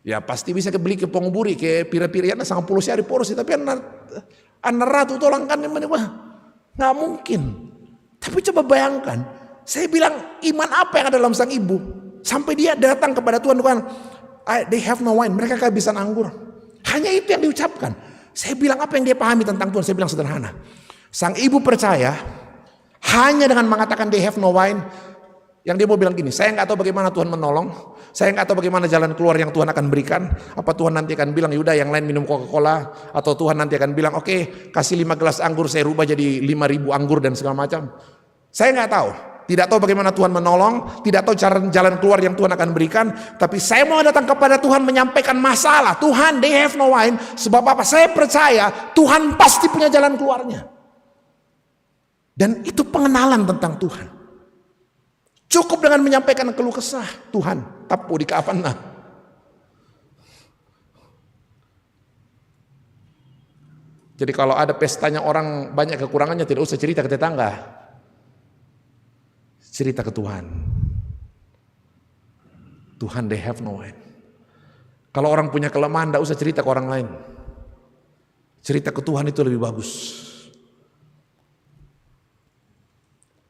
ya pasti bisa beli ke pengburi, ke pira-pirian sangat puluh hari poros, tapi anak ratu tolong kan nggak mungkin. Tapi coba bayangkan, saya bilang iman apa yang ada dalam sang ibu sampai dia datang kepada Tuhan, they have no wine, mereka kehabisan anggur. Hanya itu yang diucapkan. Saya bilang apa yang dia pahami tentang Tuhan? Saya bilang sederhana. Sang ibu percaya hanya dengan mengatakan they have no wine. Yang dia mau bilang gini, saya nggak tahu bagaimana Tuhan menolong, saya nggak tahu bagaimana jalan keluar yang Tuhan akan berikan. Apa Tuhan nanti akan bilang, yaudah yang lain minum Coca-Cola, atau Tuhan nanti akan bilang, oke, kasih 5 gelas anggur, saya rubah jadi 5.000 anggur dan segala macam. Saya nggak tahu, tidak tahu bagaimana Tuhan menolong, tidak tahu jalan keluar yang Tuhan akan berikan. Tapi saya mau datang kepada Tuhan menyampaikan masalah. Tuhan, they have no wine. Sebab apa? Saya percaya Tuhan pasti punya jalan keluarnya. Dan itu pengenalan tentang Tuhan. Cukup dengan menyampaikan keluh kesah, Tuhan tapu di kapan nah. Jadi kalau ada pestanya orang banyak kekurangannya, tidak usah cerita ke tetangga, cerita ke Tuhan. Tuhan, they have no wine. Kalau orang punya kelemahan, tidak usah cerita ke orang lain, cerita ke Tuhan itu lebih bagus.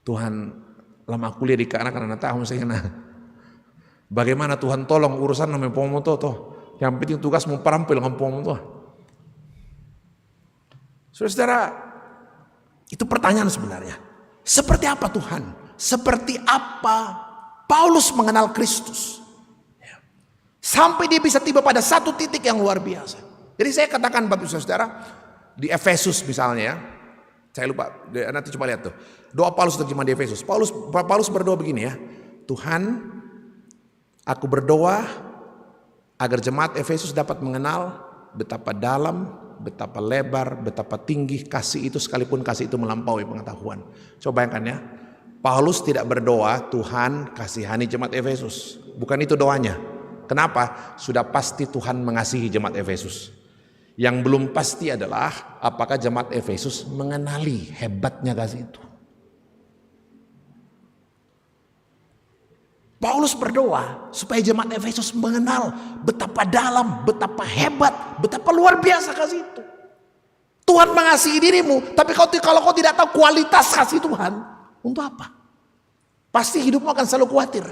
Tuhan, lama kuliah di anak-anak tahu saya bagaimana Tuhan tolong urusan namanya pomoto toh. Yang penting tugas mau parampil dengan pomoto. Saudara, itu pertanyaan sebenarnya. Seperti apa Tuhan? Seperti apa Paulus mengenal Kristus? Sampai dia bisa tiba pada satu titik yang luar biasa. Jadi saya katakan Bapak Ibu Saudara, di Efesus misalnya ya. Saya lupa, nanti coba lihat tuh. Doa Paulus terjemah di Efesus. Paulus berdoa begini ya. Tuhan, aku berdoa agar jemaat Efesus dapat mengenal betapa dalam, betapa lebar, betapa tinggi kasih itu, sekalipun kasih itu melampaui pengetahuan. Coba bayangkan ya. Paulus tidak berdoa, Tuhan kasihani jemaat Efesus. Bukan itu doanya. Kenapa? Sudah pasti Tuhan mengasihi jemaat Efesus. Yang belum pasti adalah apakah jemaat Efesus mengenali hebatnya kasih itu. Paulus berdoa supaya jemaat Efesus mengenal betapa dalam, betapa hebat, betapa luar biasa kasih itu. Tuhan mengasihi dirimu, tapi kalau kau tidak tahu kualitas kasih Tuhan, untuk apa? Pasti hidupmu akan selalu khawatir.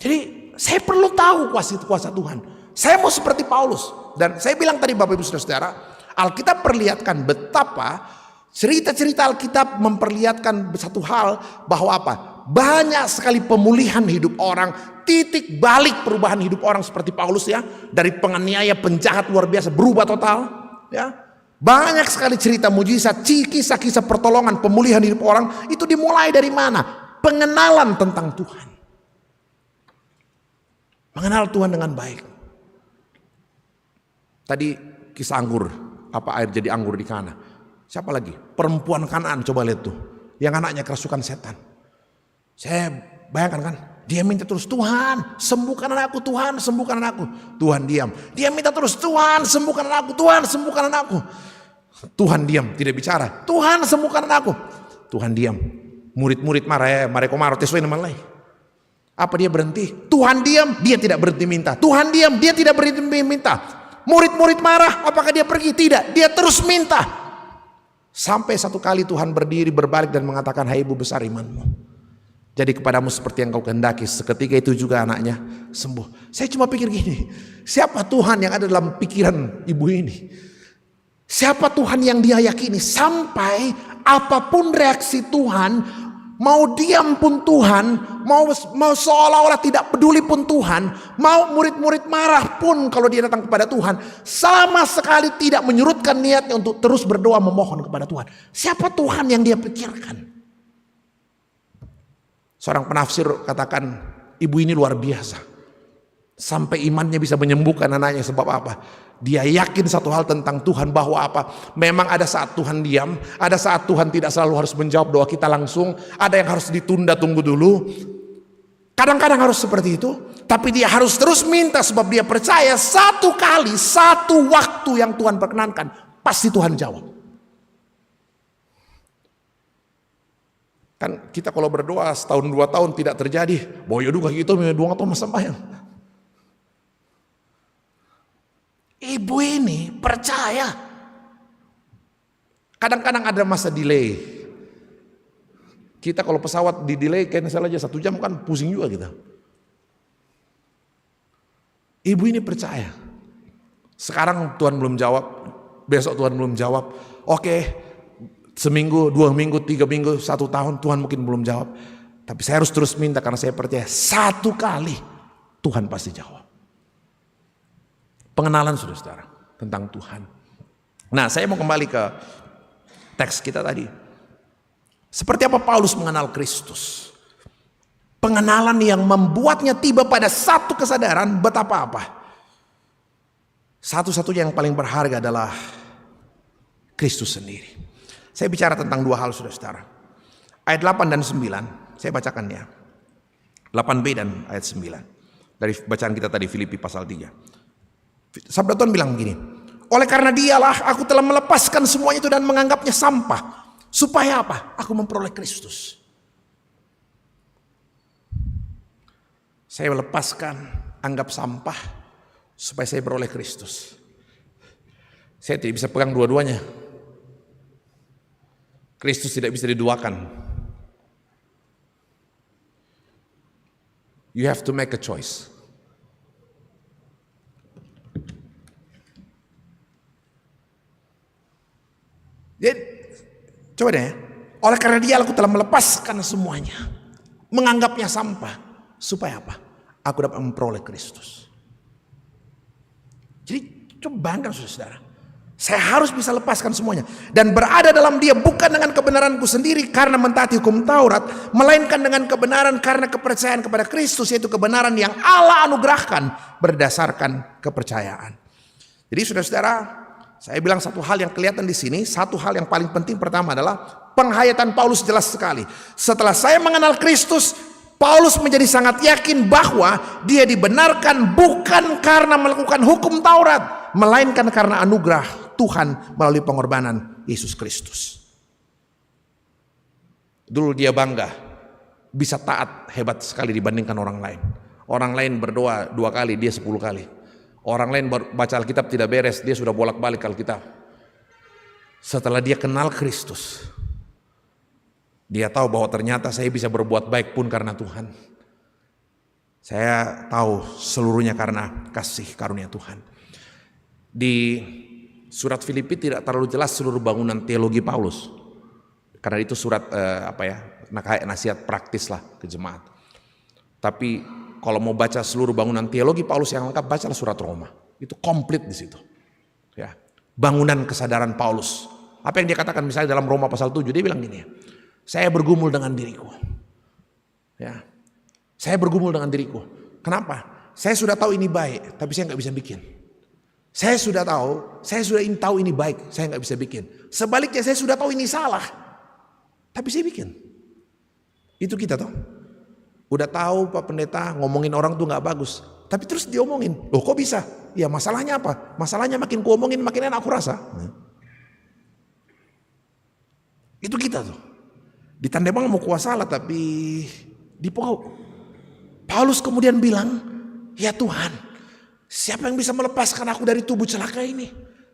Jadi saya perlu tahu kuasa Tuhan. Saya mau seperti Paulus. Dan saya bilang tadi Bapak Ibu Saudara, Alkitab perlihatkan betapa cerita-cerita Alkitab memperlihatkan satu hal, bahwa apa? Banyak sekali pemulihan hidup orang, titik balik perubahan hidup orang seperti Paulus ya, dari penganiaya penjahat luar biasa berubah total ya. Banyak sekali cerita mujizat, kisah-kisah pertolongan, pemulihan hidup orang itu dimulai dari mana? Pengenalan tentang Tuhan. Mengenal Tuhan dengan baik. Tadi kisah anggur, apa air jadi anggur di Kana. Siapa lagi? Perempuan Kanaan, coba lihat tuh. Yang anaknya kerasukan setan. Saya bayangkan kan, dia minta terus, Tuhan sembuhkan anakku, Tuhan sembuhkan anakku. Tuhan diam. Dia minta terus, Tuhan sembuhkan anakku, Tuhan sembuhkan anakku. Tuhan diam, tidak bicara. Tuhan sembuhkan anakku. Tuhan diam. Murid-murid marah ya, mereka marah sesuai nama lain. Apa dia berhenti? Tuhan diam, dia tidak berhenti minta. Tuhan diam, dia tidak berhenti minta. Murid-murid marah, apakah dia pergi? Tidak, dia terus minta. Sampai satu kali Tuhan berdiri berbalik dan mengatakan, hai ibu besar imanmu, jadi kepadamu seperti yang kau kehendaki. Seketika itu juga anaknya sembuh. Saya cuma pikir gini, siapa Tuhan yang ada dalam pikiran ibu ini? Siapa Tuhan yang dia yakini? Sampai apapun reaksi Tuhan, mau diam pun Tuhan, mau seolah-olah tidak peduli pun Tuhan, mau murid-murid marah pun kalau dia datang kepada Tuhan, sama sekali tidak menyurutkan niatnya untuk terus berdoa memohon kepada Tuhan. Siapa Tuhan yang dia pikirkan? Seorang penafsir katakan, ibu ini luar biasa. Sampai imannya bisa menyembuhkan anaknya, sebab apa? Dia yakin satu hal tentang Tuhan, bahwa apa? Memang ada saat Tuhan diam, ada saat Tuhan tidak selalu harus menjawab doa kita langsung, ada yang harus ditunda, tunggu dulu. Kadang-kadang harus seperti itu, tapi dia harus terus minta sebab dia percaya satu kali, satu waktu yang Tuhan perkenankan, pasti Tuhan jawab. Kan kita kalau berdoa setahun 2 tahun tidak terjadi, boyo juga gitu, 2 tahun sembahyang. Ibu ini percaya. Kadang-kadang ada masa delay. Kita kalau pesawat di delay cancel aja 1 jam kan pusing juga kita. Ibu ini percaya. Sekarang Tuhan belum jawab, besok Tuhan belum jawab. Oke, seminggu, 2 minggu, 3 minggu, 1 tahun Tuhan mungkin belum jawab. Tapi saya harus terus minta karena saya percaya satu kali Tuhan pasti jawab. Pengenalan saudara tentang Tuhan. Nah, saya mau kembali ke teks kita tadi. Seperti apa Paulus mengenal Kristus? Pengenalan yang membuatnya tiba pada satu kesadaran betapa apa? Satu-satunya yang paling berharga adalah Kristus sendiri. Saya bicara tentang 2 hal saudara. Ayat 8 dan 9, saya bacakan ya. 8b dan ayat 9. Dari bacaan kita tadi Filipi pasal 3. Sabda Tuhan bilang begini, oleh karena dialah aku telah melepaskan semuanya itu dan menganggapnya sampah. Supaya apa? Aku memperoleh Kristus. Saya melepaskan, anggap sampah, supaya saya beroleh Kristus. Saya tidak bisa pegang dua-duanya. Kristus tidak bisa diduakan. You have to make a choice. Jadi, coba deh, oleh karena dia aku telah melepaskan semuanya, menganggapnya sampah, supaya apa? Aku dapat memperoleh Kristus. Jadi coba bayangkan saudara, saya harus bisa lepaskan semuanya dan berada dalam dia bukan dengan kebenaranku sendiri karena mentaati hukum Taurat, melainkan dengan kebenaran karena kepercayaan kepada Kristus, yaitu kebenaran yang Allah anugerahkan berdasarkan kepercayaan. Jadi saudara-saudara, saya bilang satu hal yang kelihatan di sini, satu hal yang paling penting pertama adalah penghayatan Paulus jelas sekali. Setelah saya mengenal Kristus, Paulus menjadi sangat yakin bahwa dia dibenarkan bukan karena melakukan hukum Taurat, melainkan karena anugerah Tuhan melalui pengorbanan Yesus Kristus. Dulu dia bangga bisa taat hebat sekali dibandingkan orang lain. Orang lain berdoa 2 kali, dia 10 kali. Orang lain baca Alkitab tidak beres, dia sudah bolak-balik Alkitab. Setelah dia kenal Kristus, dia tahu bahwa ternyata saya bisa berbuat baik pun karena Tuhan. Saya tahu seluruhnya karena kasih karunia Tuhan. Di surat Filipi tidak terlalu jelas seluruh bangunan teologi Paulus. Karena itu surat nasihat praktis lah ke jemaat. Tapi kalau mau baca seluruh bangunan teologi Paulus yang lengkap, bacalah surat Roma. Itu komplit di situ. Ya, bangunan kesadaran Paulus. Apa yang dia katakan misalnya dalam Roma pasal 7, dia bilang gini ya. Saya bergumul dengan diriku. Ya. Saya bergumul dengan diriku. Kenapa? saya sudah tahu ini baik, tapi saya nggak bisa bikin. Saya sudah tahu, saya sudah tahu ini baik, saya nggak bisa bikin. Sebaliknya saya sudah tahu ini salah, tapi saya bikin. Itu kita toh. Udah tahu Pak Pendeta ngomongin orang tuh nggak bagus, tapi terus diomongin. Loh kok bisa? Ya masalahnya apa? Masalahnya makin ku omongin makin enak aku rasa. Itu kita tuh. Di Tandemang mau kuasa lah tapi dipukau. Paulus kemudian bilang, ya Tuhan, siapa yang bisa melepaskan aku dari tubuh celaka ini?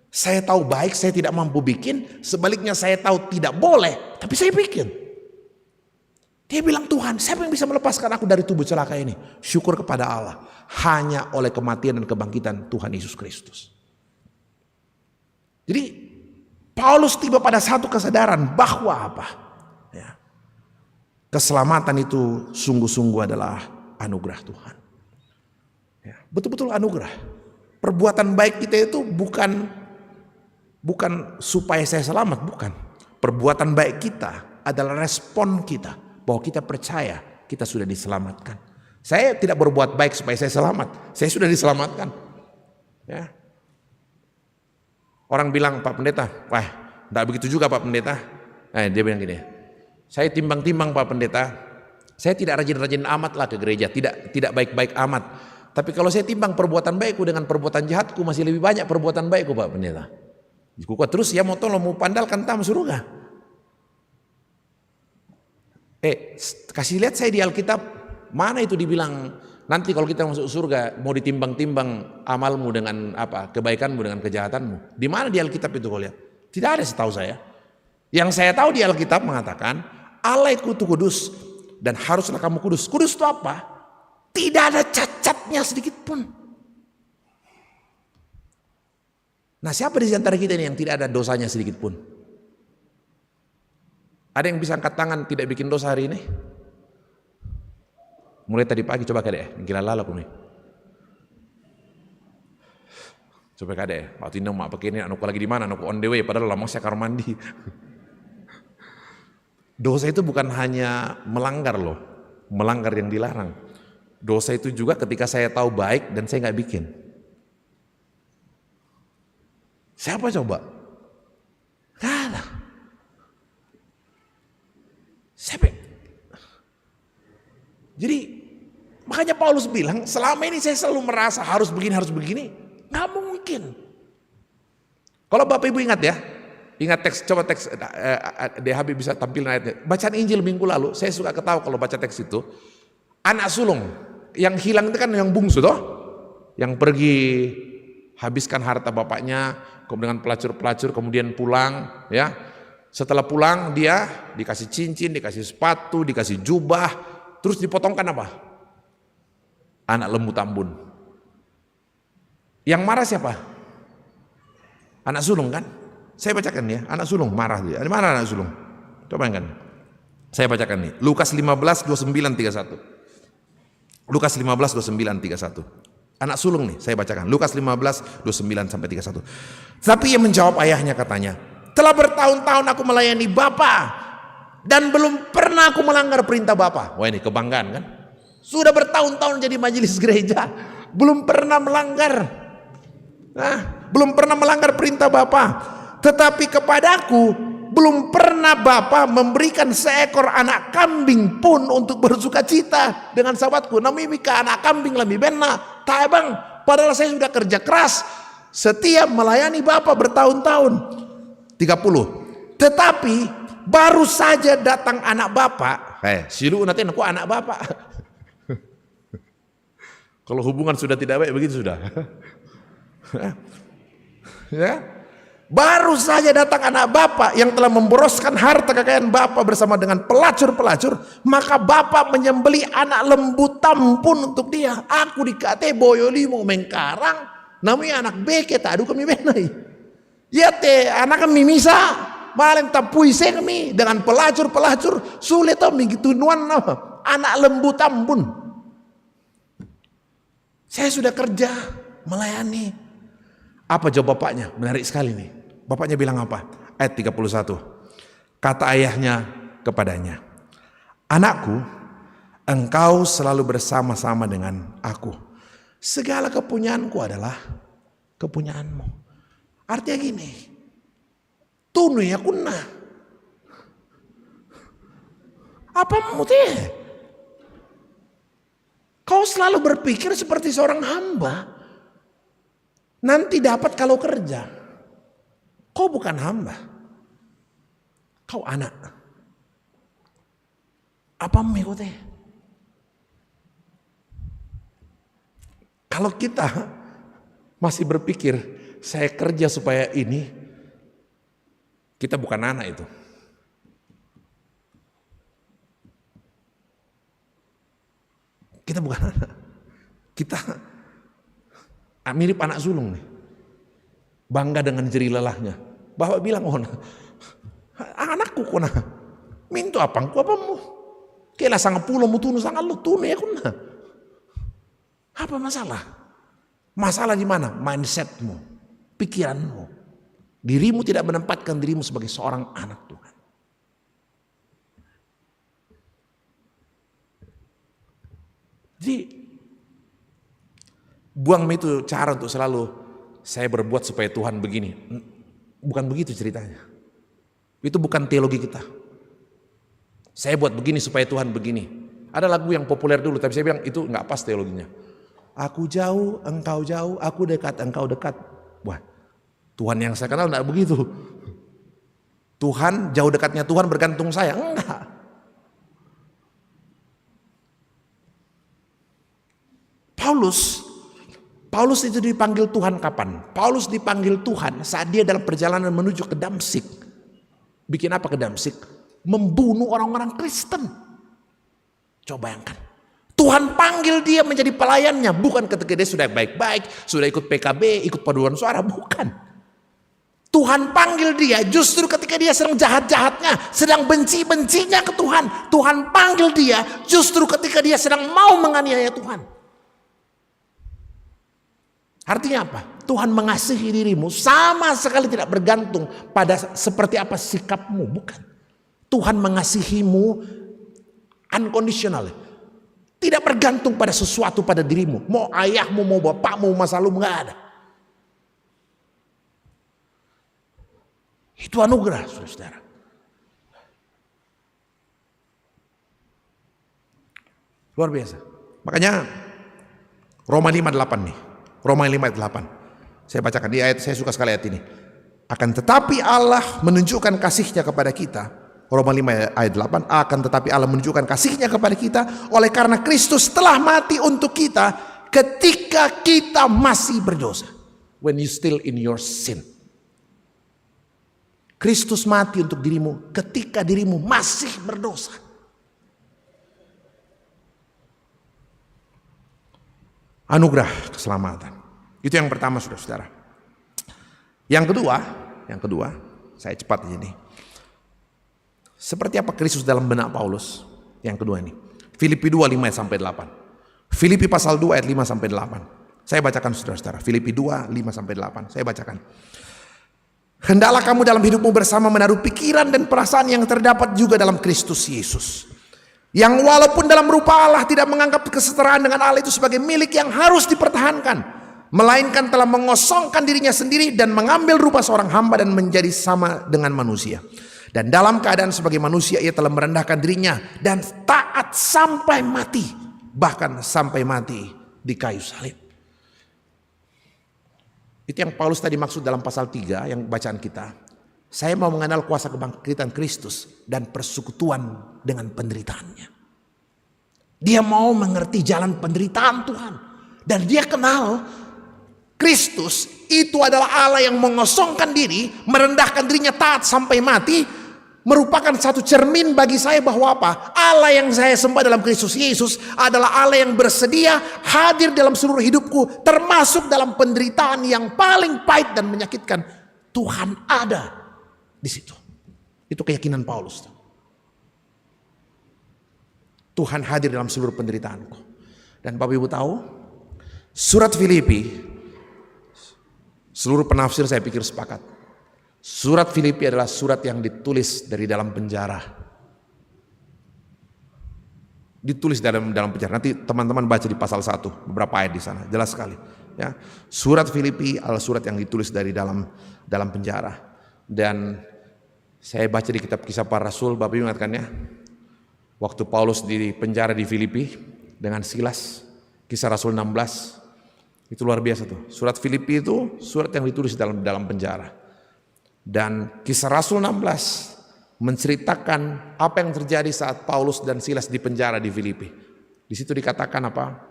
Saya tahu baik, saya tidak mampu bikin. Sebaliknya saya tahu tidak boleh, tapi saya bikin. Dia bilang, Tuhan, siapa yang bisa melepaskan aku dari tubuh celaka ini? Syukur kepada Allah. Hanya oleh kematian dan kebangkitan Tuhan Yesus Kristus. Jadi Paulus tiba pada satu kesadaran bahwa apa? Ya, keselamatan itu sungguh-sungguh adalah anugerah Tuhan. Ya, betul-betul anugerah. Perbuatan baik kita itu bukan supaya saya selamat, bukan. Perbuatan baik kita adalah respon kita bahwa kita percaya kita sudah diselamatkan. Saya tidak berbuat baik supaya saya selamat, saya sudah diselamatkan. Ya. Orang bilang, Pak Pendeta, wah, tidak begitu juga Pak Pendeta. Dia bilang gini, saya timbang-timbang Pak Pendeta, saya tidak rajin-rajin amat lah ke gereja, tidak baik-baik amat. Tapi kalau saya timbang perbuatan baikku dengan perbuatan jahatku, masih lebih banyak perbuatan baikku Pak Pendeta. Terus ya mau tolong mau pandalkan tam surga. Kasih lihat saya di Alkitab, mana itu dibilang nanti kalau kita masuk surga mau ditimbang-timbang amalmu dengan apa, kebaikanmu dengan kejahatanmu. Di mana di Alkitab itu kau lihat? Tidak ada setahu saya. Yang saya tahu di Alkitab mengatakan Allah itu kudus dan haruslah kamu kudus. Kudus itu apa? Tidak ada cacatnya sedikit pun. Nah, siapa di antara kita ini yang tidak ada dosanya sedikit pun? Ada yang bisa angkat tangan tidak bikin dosa hari ini? Mulai tadi pagi coba kadek, gila lalak nih. Coba kadek, waktu ini mak pakai ini anakku lagi di mana? Anakku on the way, padahal lama saya kamar mandi. Dosa itu bukan hanya melanggar loh, melanggar yang dilarang. Dosa itu juga ketika saya tahu baik dan saya nggak bikin. Siapa coba? Gak ada. Siapa? Jadi makanya Paulus bilang selama ini saya selalu merasa harus begini, nggak mungkin. Kalau Bapak Ibu ingat ya, ingat teks, coba teks DHB bisa tampilin ayatnya. Bacaan Injil minggu lalu, saya suka ketawa kalau baca teks itu. Anak sulung yang hilang itu kan yang bungsu toh, yang pergi habiskan harta bapaknya, kemudian pelacur-pelacur, kemudian pulang, ya. Setelah pulang dia dikasih cincin, dikasih sepatu, dikasih jubah, terus dipotongkan apa? Anak lembu tambun. Yang marah siapa? Anak sulung kan? Saya bacakan ya, anak sulung marah dia. Di mana anak sulung? Coba kan? Saya bacakan nih, Lukas 15, 29, 31. Lukas 15, 29, 31. Anak sulung nih, saya bacakan. Lukas 15, 29 sampai 31. Tapi ia menjawab ayahnya katanya, telah bertahun-tahun aku melayani Bapa dan belum pernah aku melanggar perintah Bapa. Wah ini kebanggaan kan? Sudah bertahun-tahun jadi majelis gereja, belum pernah melanggar. Belum pernah melanggar perintah Bapa. Tetapi kepadaku belum pernah Bapa memberikan seekor anak kambing pun untuk bersuka cita dengan sahabatku. Namimika anak kambing lami benna. Tak bang, padahal saya sudah kerja keras setiap melayani Bapa bertahun-tahun. 30. Tetapi baru saja datang anak Bapak. Silu nanti aku anak Bapak. Kalau hubungan sudah tidak baik begitu sudah. Ya. Baru saja datang anak Bapak yang telah memboroskan harta kekayaan Bapak bersama dengan pelacur-pelacur, maka Bapak menyembeli anak lembu tambun untuk dia. Aku dikate boyolimo mengkarang, namanya anak beke tak adu kami benai. Ya te anak kami misa malam tapui kami dengan pelacur-pelacur sulit tau begitu nuan anak lembu tambun. Saya sudah kerja melayani. Apa jawab bapaknya? Menarik sekali nih. Bapaknya bilang apa? Ayat 31. Kata ayahnya kepadanya, anakku, engkau selalu bersama-sama dengan aku, segala kepunyaanku adalah kepunyaanmu. Artinya gini, tunu ya kunna. Apa mutih? Kau selalu berpikir seperti seorang hamba. Nanti dapat kalau kerja. Kau bukan hamba. Kau anak. Apa mengikuti? Kalau kita masih berpikir saya kerja supaya ini, kita bukan anak itu. Kita bukan anak. Kita mirip anak sulung nih. Bangga dengan jeri lelahnya. Bapak bilang, oh nah, anakku kona, mintu apangku apamu? Kela sangat pulau mutunu sangat lu tunu ya kuna. Apa masalah? Masalah di mana? Mindsetmu, pikiranmu. Dirimu tidak menempatkan dirimu sebagai seorang anak Tuhan. Jadi buang itu cara untuk selalu saya berbuat supaya Tuhan begini. Bukan begitu ceritanya. Itu bukan teologi kita. Saya buat begini supaya Tuhan begini. Ada lagu yang populer dulu tapi saya bilang itu nggak pas teologinya. Aku jauh, engkau jauh, aku dekat, engkau dekat. Wah, Tuhan yang saya kenal enggak begitu. Tuhan, jauh dekatnya Tuhan bergantung saya. Enggak. Paulus itu dipanggil Tuhan kapan? Paulus dipanggil Tuhan saat dia dalam perjalanan menuju ke Damsyik. Bikin apa ke Damsyik? Membunuh orang-orang Kristen. Coba bayangkan. Tuhan panggil dia menjadi pelayannya. Bukan ketika dia sudah baik-baik, sudah ikut PKB, ikut paduan suara. Bukan. Tuhan panggil dia justru ketika dia sedang jahat-jahatnya, sedang benci-bencinya ke Tuhan. Tuhan panggil dia justru ketika dia sedang mau menganiaya Tuhan. Artinya apa? Tuhan mengasihi dirimu sama sekali tidak bergantung pada seperti apa sikapmu. Bukan. Tuhan mengasihimu unconditional. Tidak bergantung pada sesuatu pada dirimu. Mau ayahmu, mau bapakmu, masa lalu nggak ada. Itu anugerah, saudara. Luar biasa. Makanya Roma 5:8 nih. Roma 5:8. Saya bacakan di ayat, saya suka sekali ayat ini. Akan tetapi Allah menunjukkan kasih-Nya kepada kita. Roma 5 ayat 8. Akan tetapi Allah menunjukkan kasih-Nya kepada kita oleh karena Kristus telah mati untuk kita ketika kita masih berdosa. When you still in your sin. Kristus mati untuk dirimu ketika dirimu masih berdosa. Anugerah keselamatan. Itu yang pertama, saudara-saudara. Yang kedua, saya cepat ini. Seperti apa Kristus dalam benak Paulus? Yang kedua ini. Filipi 2 5 sampai 8. Filipi pasal 2 ayat 5 sampai 8. Saya bacakan saudara-saudara. Filipi 2 5 sampai 8. Saya bacakan. Hendaklah kamu dalam hidupmu bersama menaruh pikiran dan perasaan yang terdapat juga dalam Kristus Yesus. Yang walaupun dalam rupa Allah tidak menganggap kesetaraan dengan Allah itu sebagai milik yang harus dipertahankan. Melainkan telah mengosongkan dirinya sendiri dan mengambil rupa seorang hamba dan menjadi sama dengan manusia. Dan dalam keadaan sebagai manusia ia telah merendahkan dirinya dan taat sampai mati. Bahkan sampai mati di kayu salib. Itu yang Paulus tadi maksud dalam pasal 3 yang bacaan kita. Saya mau mengenal kuasa kebangkitan Kristus dan persekutuan dengan penderitaannya. Dia mau mengerti jalan penderitaan Tuhan. Dan dia kenal Kristus itu adalah Allah yang mengosongkan diri, merendahkan dirinya taat sampai mati. Merupakan satu cermin bagi saya bahwa apa? Allah yang saya sembah dalam Kristus Yesus adalah Allah yang bersedia hadir dalam seluruh hidupku, termasuk dalam penderitaan yang paling pahit dan menyakitkan. Tuhan ada di situ. Itu keyakinan Paulus. Tuhan hadir dalam seluruh penderitaanku. Dan Bapak Ibu tahu, surat Filipi, seluruh penafsir saya pikir sepakat. Surat Filipi adalah surat yang ditulis dari dalam penjara. ditulis dalam penjara. Nanti teman-teman baca di pasal 1, beberapa ayat di sana, jelas sekali. Ya, surat Filipi adalah surat yang ditulis dari dalam penjara. Dan saya baca di kitab Kisah Para Rasul, Bapak Ibu ingatkan ya, waktu Paulus di penjara di Filipi dengan Silas, Kisah Rasul 16, itu luar biasa tuh. Surat Filipi itu surat yang ditulis dalam penjara. Dan Kisah Rasul 16 menceritakan apa yang terjadi saat Paulus dan Silas di penjara di Filipi. Di situ dikatakan apa?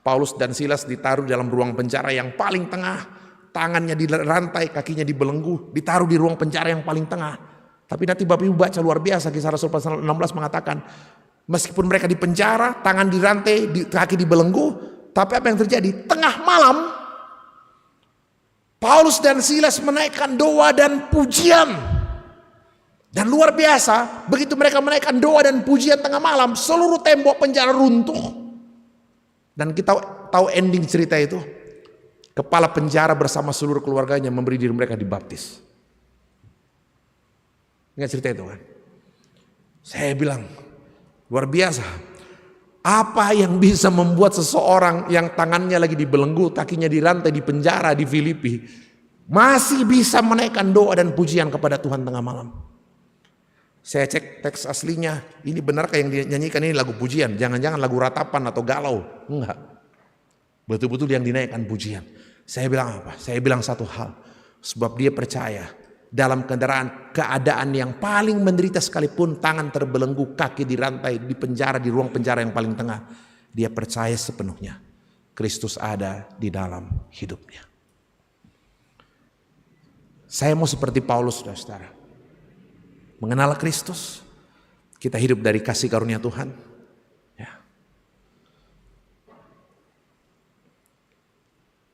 Paulus dan Silas ditaruh dalam ruang penjara yang paling tengah, tangannya di rantai, kakinya dibelenggu, ditaruh di ruang penjara yang paling tengah. Tapi nanti Bapak Ibu baca luar biasa, Kisah Rasul pasal 16 mengatakan, meskipun mereka di penjara, tangan di rantai, kaki dibelenggu, tapi apa yang terjadi? Tengah malam, Paulus dan Silas menaikkan doa dan pujian. Dan luar biasa, begitu mereka menaikkan doa dan pujian tengah malam, seluruh tembok penjara runtuh. Dan kita tahu ending cerita itu. Kepala penjara bersama seluruh keluarganya memberi diri mereka dibaptis. Ingat cerita itu kan? Saya bilang, luar biasa. Apa yang bisa membuat seseorang yang tangannya lagi dibelenggu, kakinya dirantai di penjara di Filipi, masih bisa menaikkan doa dan pujian kepada Tuhan tengah malam? Saya cek teks aslinya, ini benarkah yang dinyanyikan ini lagu pujian? Jangan-jangan lagu ratapan atau galau? Enggak. Betul-betul yang dinaikkan pujian. Saya bilang apa? Saya bilang satu hal. Sebab dia percaya dalam keadaan yang paling menderita sekalipun, tangan terbelenggu, kaki dirantai, di penjara, di ruang penjara yang paling tengah. Dia percaya sepenuhnya Kristus ada di dalam hidupnya. Saya mau seperti Paulus, saudara. Mengenal Kristus, kita hidup dari kasih karunia Tuhan. Ya.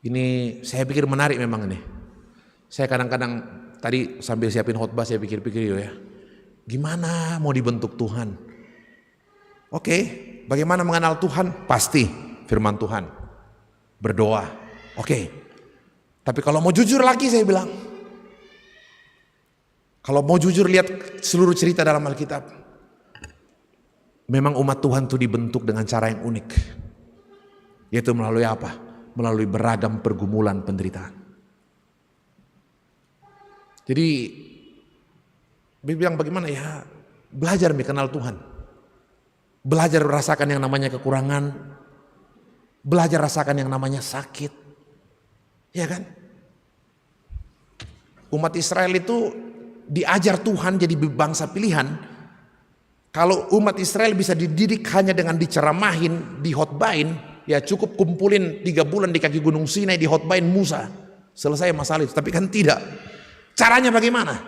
Ini saya pikir menarik memang ini. Saya kadang-kadang tadi sambil siapin khotbah saya pikir-pikir ya, gimana mau dibentuk Tuhan? Oke, bagaimana mengenal Tuhan? Pasti firman Tuhan, berdoa. Oke, tapi kalau mau jujur lagi saya bilang, kalau mau jujur lihat seluruh cerita dalam Alkitab, memang umat Tuhan itu dibentuk dengan cara yang unik. Yaitu melalui apa? Melalui beragam pergumulan penderitaan. Jadi, dia bilang bagaimana ya? Belajar mengenal Tuhan. Belajar merasakan yang namanya kekurangan. Belajar rasakan yang namanya sakit. Ya kan? Umat Israel itu diajar Tuhan jadi bangsa pilihan. Kalau umat Israel bisa dididik hanya dengan diceramahin, dihotbain, ya cukup kumpulin 3 bulan di kaki gunung Sinai, dihotbain Musa, selesai masalah itu. Tapi kan tidak. Caranya bagaimana?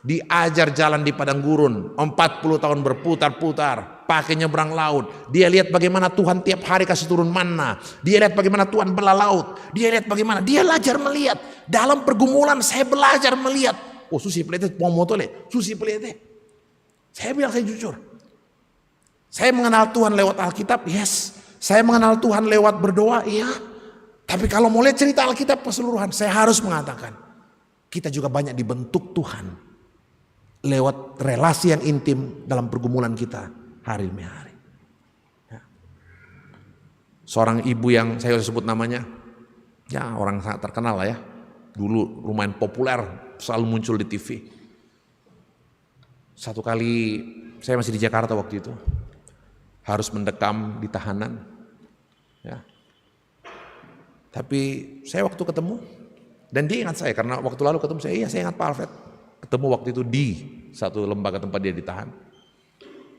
Diajar jalan di padang gurun, 40 tahun berputar-putar, pakai nyebrang laut. Dia lihat bagaimana Tuhan tiap hari kasih turun manna. Dia lihat bagaimana Tuhan belah laut. Dia lihat bagaimana, dia belajar melihat. Dalam pergumulan saya belajar melihat. Oh susi pelete pomotole, susi pelete. Saya bilang saya jujur. Saya mengenal Tuhan lewat Alkitab, yes. Saya mengenal Tuhan lewat berdoa, iya. Tapi kalau mau lihat cerita Alkitab keseluruhan, saya harus mengatakan, kita juga banyak dibentuk Tuhan lewat relasi yang intim dalam pergumulan kita hari demi hari. Ya. Seorang ibu yang saya sudah sebut namanya, ya orang sangat terkenal lah ya. Dulu lumayan populer, selalu muncul di TV. Satu kali saya masih di Jakarta waktu itu, harus mendekam di tahanan. Ya. Tapi saya waktu ketemu, dan dia ingat saya karena waktu lalu ketemu saya, iya saya ingat Pak Alfred. Ketemu waktu itu di satu lembaga tempat dia ditahan.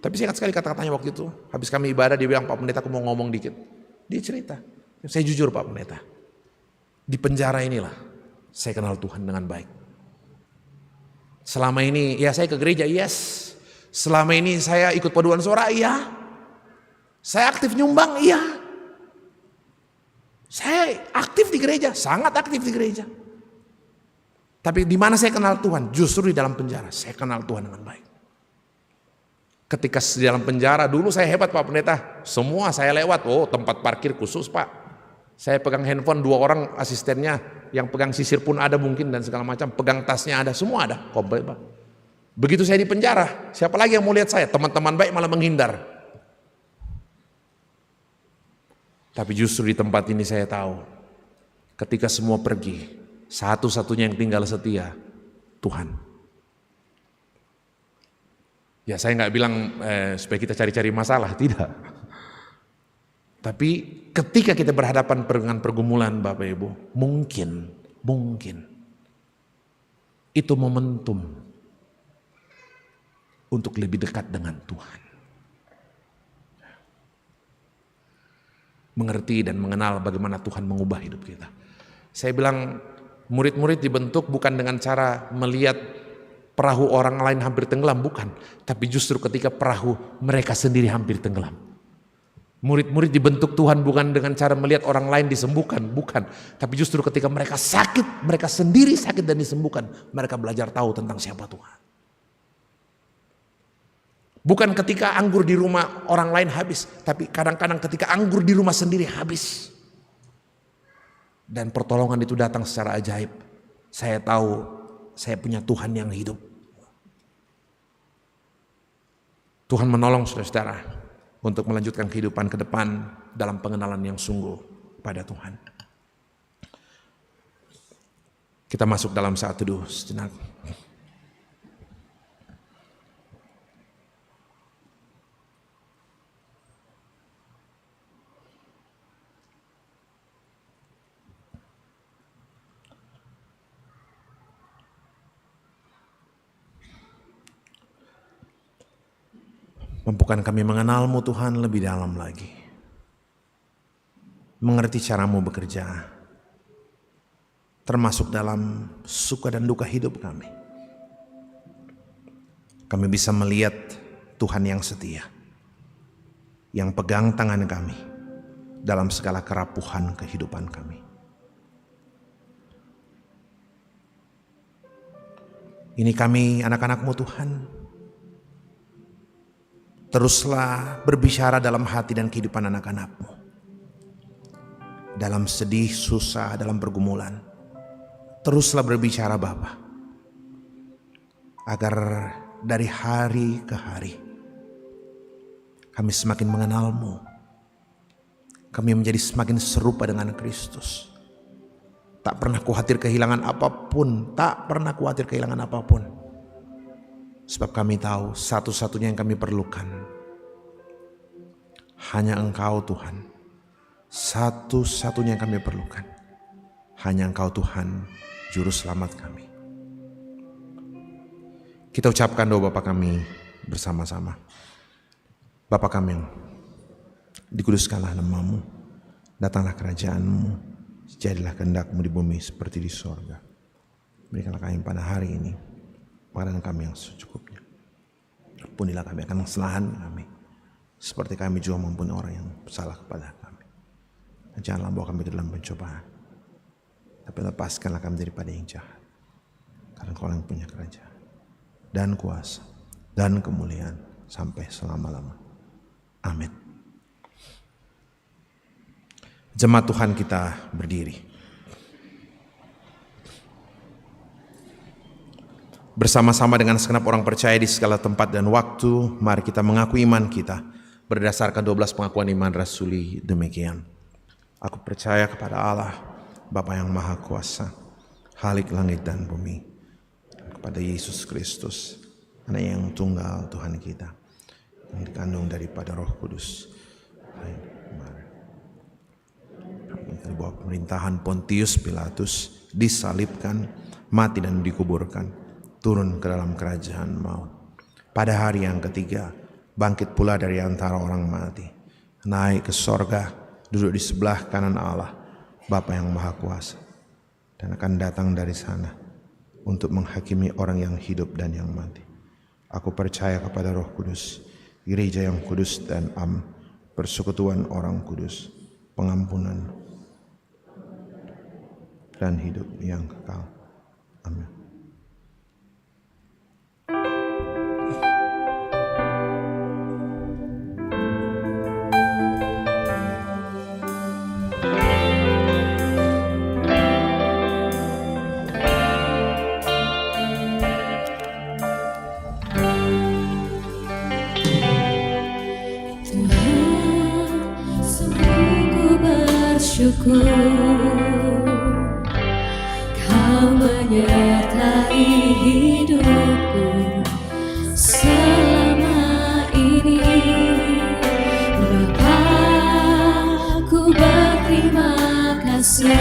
Tapi saya ingat sekali kata-katanya waktu itu. Habis kami ibadah dia bilang, Pak Pendeta aku mau ngomong dikit. Dia cerita, saya jujur Pak Pendeta, di penjara inilah saya kenal Tuhan dengan baik. Selama ini ya saya ke gereja, yes. Selama ini saya ikut paduan suara, iya. Saya aktif nyumbang, iya. Saya aktif di gereja, sangat aktif di gereja. Tapi di mana saya kenal Tuhan? Justru di dalam penjara. Saya kenal Tuhan dengan baik. Ketika di dalam penjara dulu saya hebat Pak Pendeta. Semua saya lewat, oh tempat parkir khusus Pak. Saya pegang handphone 2 orang asistennya, yang pegang sisir pun ada mungkin dan segala macam. Pegang tasnya ada, semua ada, komplit Pak. Begitu saya di penjara, siapa lagi yang mau lihat saya? Teman-teman baik malah menghindar. Tapi justru di tempat ini saya tahu, ketika semua pergi, satu-satunya yang tinggal setia, Tuhan. Ya saya nggak bilang supaya kita cari-cari masalah, tidak. Tapi ketika kita berhadapan dengan pergumulan Bapak Ibu, mungkin itu momentum untuk lebih dekat dengan Tuhan. Mengerti dan mengenal bagaimana Tuhan mengubah hidup kita. Saya bilang murid-murid dibentuk bukan dengan cara melihat perahu orang lain hampir tenggelam, bukan. Tapi justru ketika perahu mereka sendiri hampir tenggelam. Murid-murid dibentuk Tuhan bukan dengan cara melihat orang lain disembuhkan, bukan. Tapi justru ketika mereka sakit, mereka sendiri sakit dan disembuhkan, mereka belajar tahu tentang siapa Tuhan. Bukan ketika anggur di rumah orang lain habis, tapi kadang-kadang ketika anggur di rumah sendiri habis. Dan pertolongan itu datang secara ajaib. Saya tahu saya punya Tuhan yang hidup. Tuhan menolong saudara-saudara untuk melanjutkan kehidupan ke depan dalam pengenalan yang sungguh pada Tuhan. Kita masuk dalam saat teduh sejenak. Mampukan kami mengenal-Mu Tuhan lebih dalam lagi. Mengerti cara-Mu bekerja. Termasuk dalam suka dan duka hidup kami. Kami bisa melihat Tuhan yang setia. Yang pegang tangan kami dalam segala kerapuhan kehidupan kami. Ini kami anak-anak-Mu Tuhan. Teruslah berbicara dalam hati dan kehidupan anak-anak-Mu. Dalam sedih, susah, dalam pergumulan. Teruslah berbicara Bapa. Agar dari hari ke hari kami semakin mengenal-Mu. Kami menjadi semakin serupa dengan Kristus. Tak pernah khawatir kehilangan apapun. Tak pernah khawatir kehilangan apapun. Sebab kami tahu satu-satunya yang kami perlukan hanya Engkau Tuhan. Satu-satunya yang kami perlukan hanya Engkau Tuhan, Juru Selamat kami. Kita ucapkan doa Bapa kami bersama-sama. Bapa kami yang dikuduskanlah nama-Mu, datanglah kerajaan-Mu, jadilah kehendak-Mu di bumi seperti di sorga. Berikanlah kami pada hari ini makanan kami yang secukupnya. Ampunilah kami akan kesalahan kami, seperti kami juga mengampuni orang yang salah kepada kami. Dan janganlah bawa kami ke dalam pencobaan, tapi lepaskanlah kami daripada yang jahat. Karena Kau yang punya kerajaan dan kuasa dan kemuliaan sampai selama-lama. Amin. Jemaat Tuhan kita berdiri. Bersama-sama dengan segenap orang percaya di segala tempat dan waktu, mari kita mengaku iman kita berdasarkan 12 pengakuan iman rasuli demikian. Aku percaya kepada Allah, Bapa yang Maha Kuasa, Khalik langit dan bumi, kepada Yesus Kristus, Anak yang tunggal Tuhan kita, yang dikandung daripada Roh Kudus, di bawah pemerintahan Pontius Pilatus, disalibkan, mati dan dikuburkan, turun ke dalam kerajaan maut. Pada hari yang ketiga, bangkit pula dari antara orang mati, naik ke sorga, duduk di sebelah kanan Allah, Bapa yang Maha Kuasa, dan akan datang dari sana untuk menghakimi orang yang hidup dan yang mati. Aku percaya kepada Roh Kudus, gereja yang kudus dan persekutuan orang kudus, pengampunan dan hidup yang kekal. Amin. Sungguh ku bersyukur Kau menyertai hidupku selama ini. Bapa, ku berterima kasih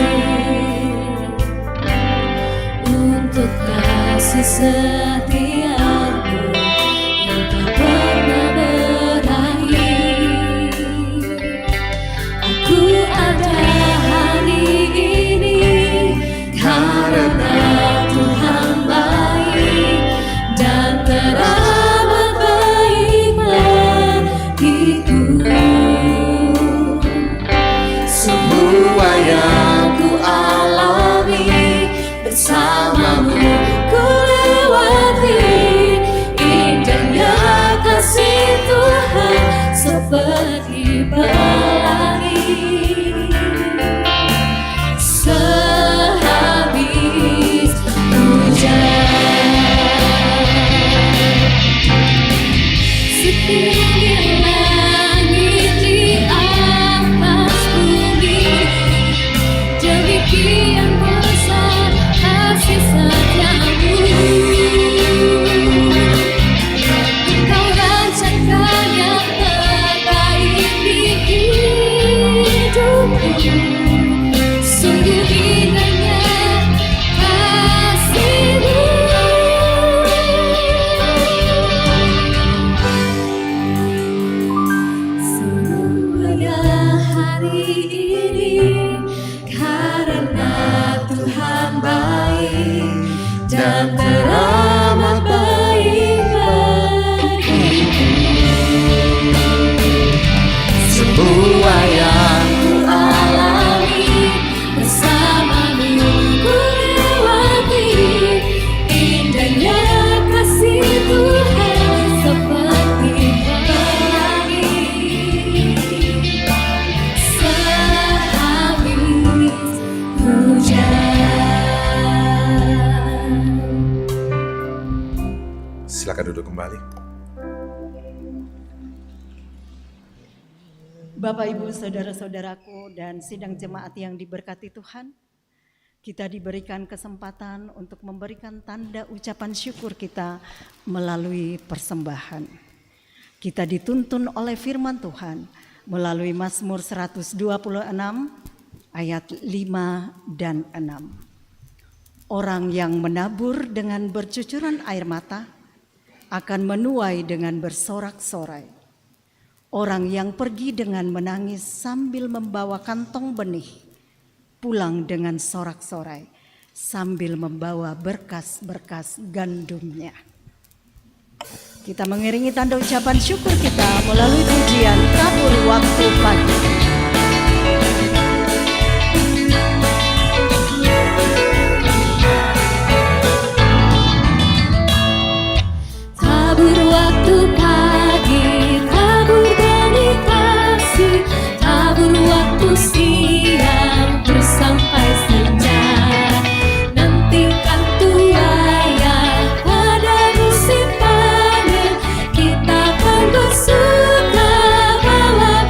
untuk kasih setiamu yang tak pernah berakhir. Aku ada hari ini karena Tuhan baik dan teramat baik bagiku. Semua yang ku alami bersamamu ku lewati, indahnya kasih Tuhan seperti pelangi. Sehabis hujan, setinggi langit di atas bumi, demikian besar kasih setiamu. Engkau rancangkan yang terbaik di hidupku. Sungguh indahnya kasih-Mu. Semuanya hari ini karena Tuhan baik dan teramat baik bagiku. Semua yang ku alami bersamamu ku lewati, indahnya kasih Tuhan seperti pelangi. Sehabis hujan. Silakan duduk kembali. Bapak, Ibu, Saudara-saudaraku dan sidang jemaat yang diberkati Tuhan, kita diberikan kesempatan untuk memberikan tanda ucapan syukur kita melalui persembahan. Kita dituntun oleh firman Tuhan melalui Mazmur 126 ayat 5 dan 6. Orang yang menabur dengan bercucuran air mata akan menuai dengan bersorak-sorai. Orang yang pergi dengan menangis sambil membawa kantong benih, pulang dengan sorak-sorai sambil membawa berkas-berkas gandumnya. Kita mengiringi tanda ucapan syukur kita melalui pujian tabur waktu pagi. Tabur waktu pagi, tabur benih kasih, tabur waktu siang bersampai senja. Nantikan tuaian pada musim panen, kita akan bersuka bawa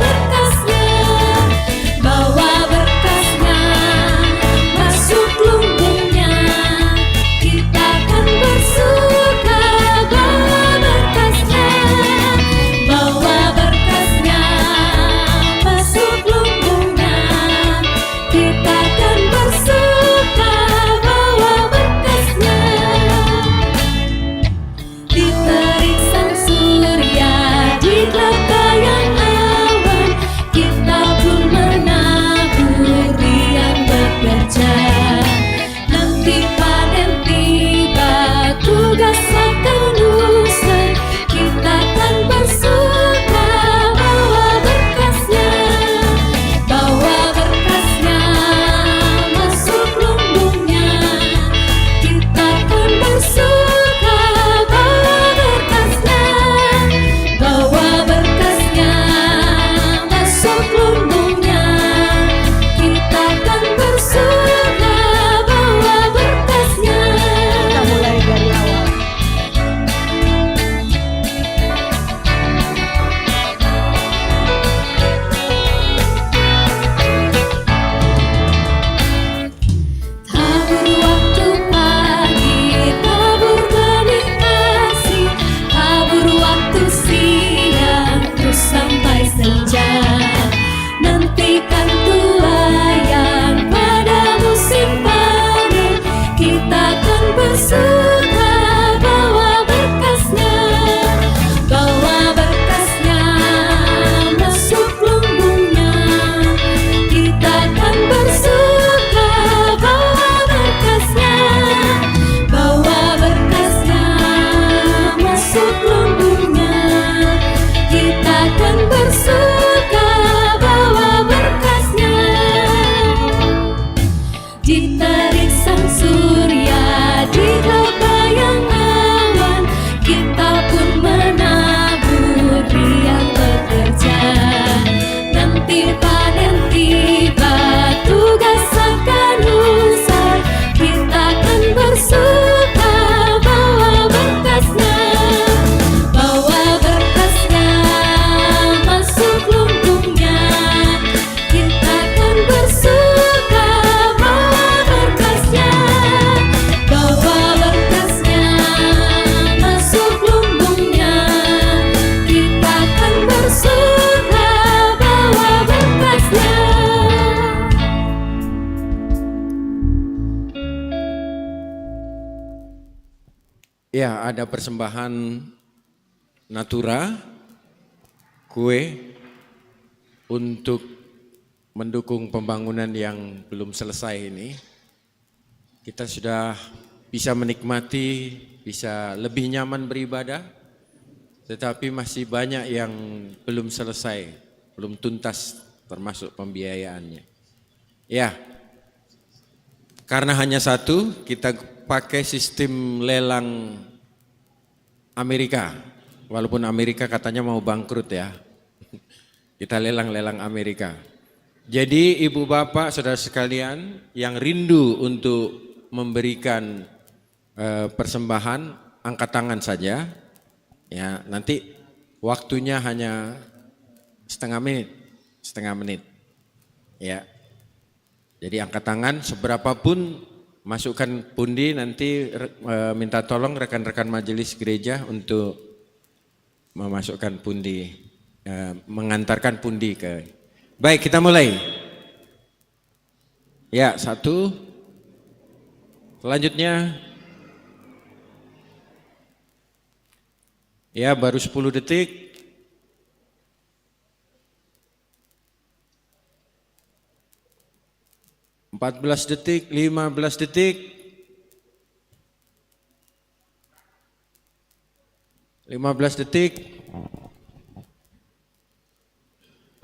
Matikan tuayan pada musim panen, kita kan bersuka bawa berkasnya, bawa berkasnya masuk lumbungnya. Kita kan bersuka bawa berkasnya, bawa berkasnya masuk lumbungnya. Kita kan bersuka bawa berkasnya. Diterik sang surya di bayang awan, kita pun menabur riang bekerja. Nanti panen tiba, tugas akan usai, kita kan bersuka bawa berkasnya, bawa berkasnya masuk lumbungnya. Kita kan bersuka bawa berkasnya, bawa berkasnya masuk lumbungnya. Kita kan bersuka bawa berkasnya. Ya, ada persembahan natura, kue untuk mendukung pembangunan yang belum selesai ini. Kita sudah bisa menikmati, bisa lebih nyaman beribadah, tetapi masih banyak yang belum selesai, belum tuntas termasuk pembiayaannya. Ya, karena hanya satu, kita pakai sistem lelang Amerika. Walaupun Amerika katanya mau bangkrut ya. Kita lelang-lelang Amerika. Jadi ibu bapak saudara sekalian yang rindu untuk memberikan persembahan, angkat tangan saja. Ya, nanti waktunya hanya setengah menit. Ya. Jadi angkat tangan seberapapun, masukkan pundi, nanti minta tolong rekan-rekan majelis gereja untuk memasukkan pundi, mengantarkan pundi ke. Baik, kita mulai. Ya, satu. Selanjutnya. Ya, baru 10 detik. (14 detik, 15 detik, 15 detik,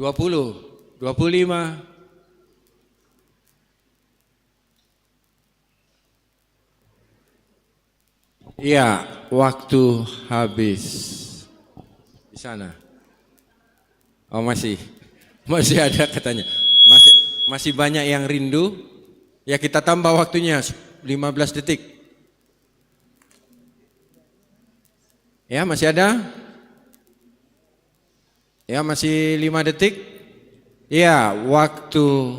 20, 25, ya, waktu habis. Di sana. Oh, masih ada katanya. Masih banyak yang rindu, ya kita tambah waktunya 15 detik. Ya, masih ada? Ya, masih 5 detik. Ya, waktu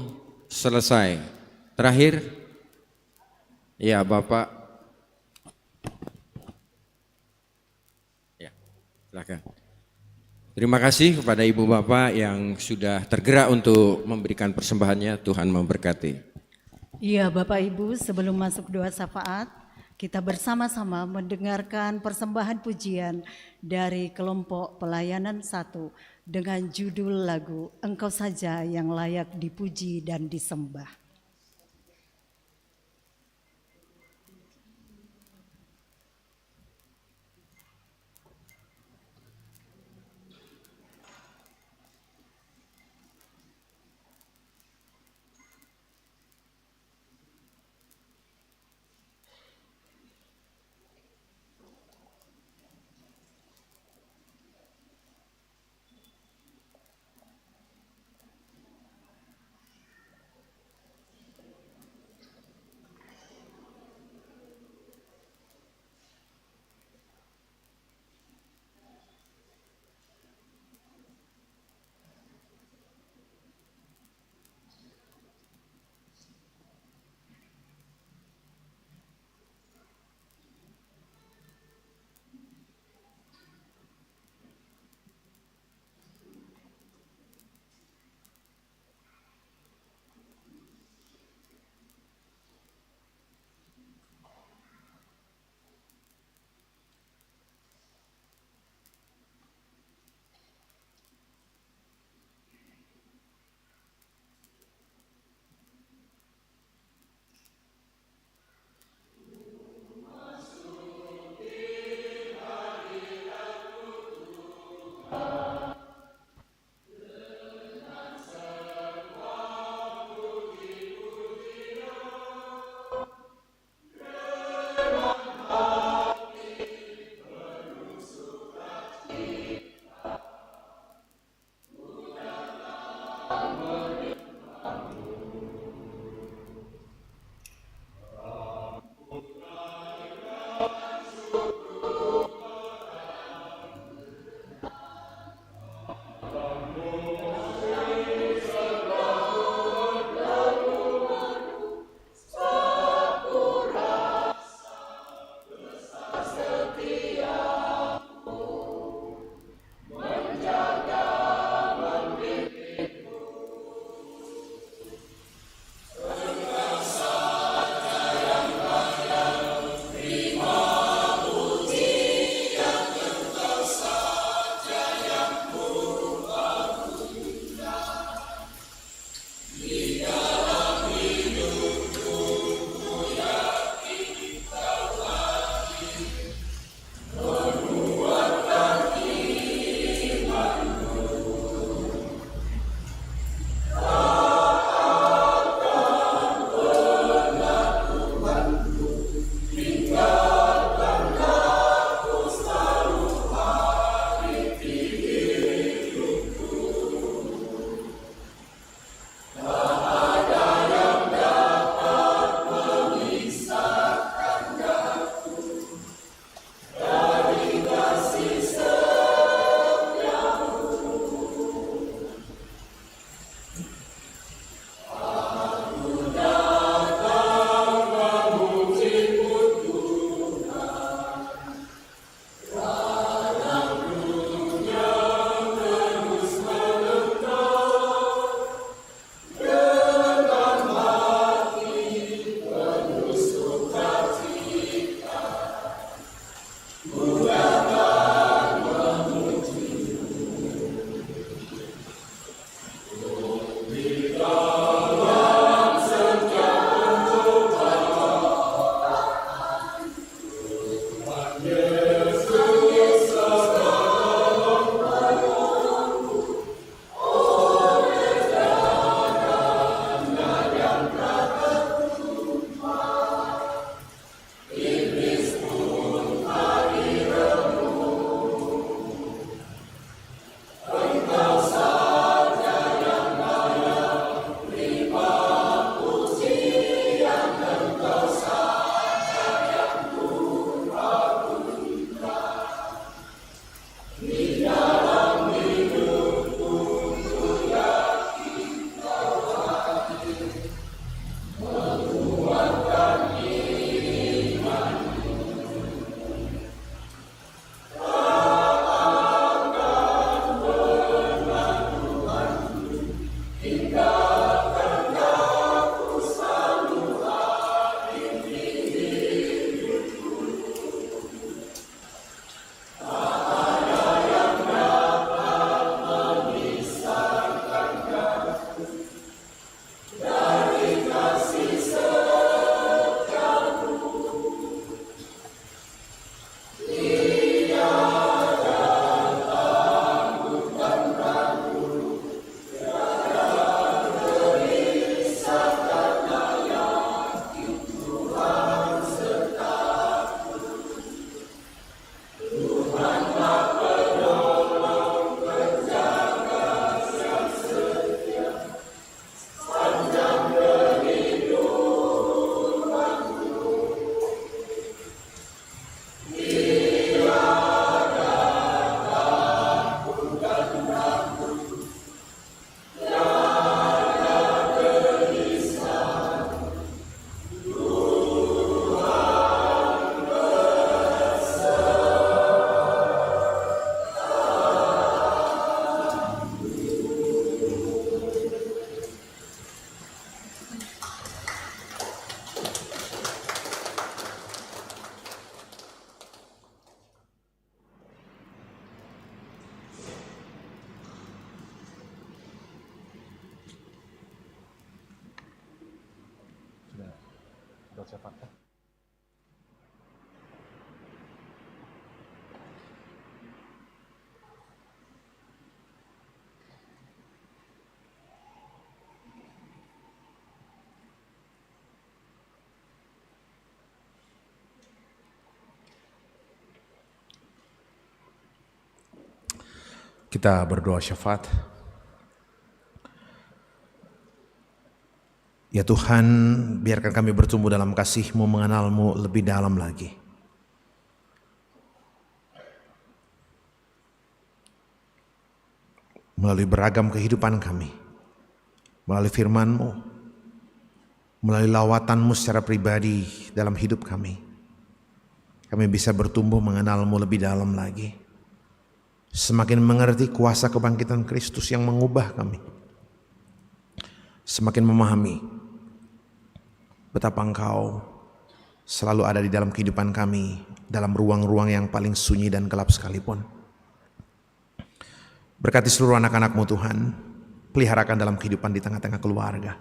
selesai. Terakhir. Ya, Bapak. Ya, silakan. Terima kasih kepada Ibu Bapak yang sudah tergerak untuk memberikan persembahannya. Tuhan memberkati. Iya Bapak Ibu, sebelum masuk doa syafaat, kita bersama-sama mendengarkan persembahan pujian dari kelompok pelayanan 1 dengan judul lagu Engkau Saja Yang Layak Dipuji dan Disembah. Kita berdoa syafaat. Ya Tuhan, biarkan kami bertumbuh dalam kasih-Mu, mengenal-Mu lebih dalam lagi. Melalui beragam kehidupan kami, melalui firman-Mu, melalui lawatan-Mu secara pribadi dalam hidup kami bisa bertumbuh mengenal-Mu lebih dalam lagi. Semakin mengerti kuasa kebangkitan Kristus yang mengubah kami. Semakin memahami betapa Engkau selalu ada di dalam kehidupan kami, dalam ruang-ruang yang paling sunyi dan gelap sekalipun. Berkati seluruh anak-anak-Mu Tuhan, peliharakan dalam kehidupan di tengah-tengah keluarga.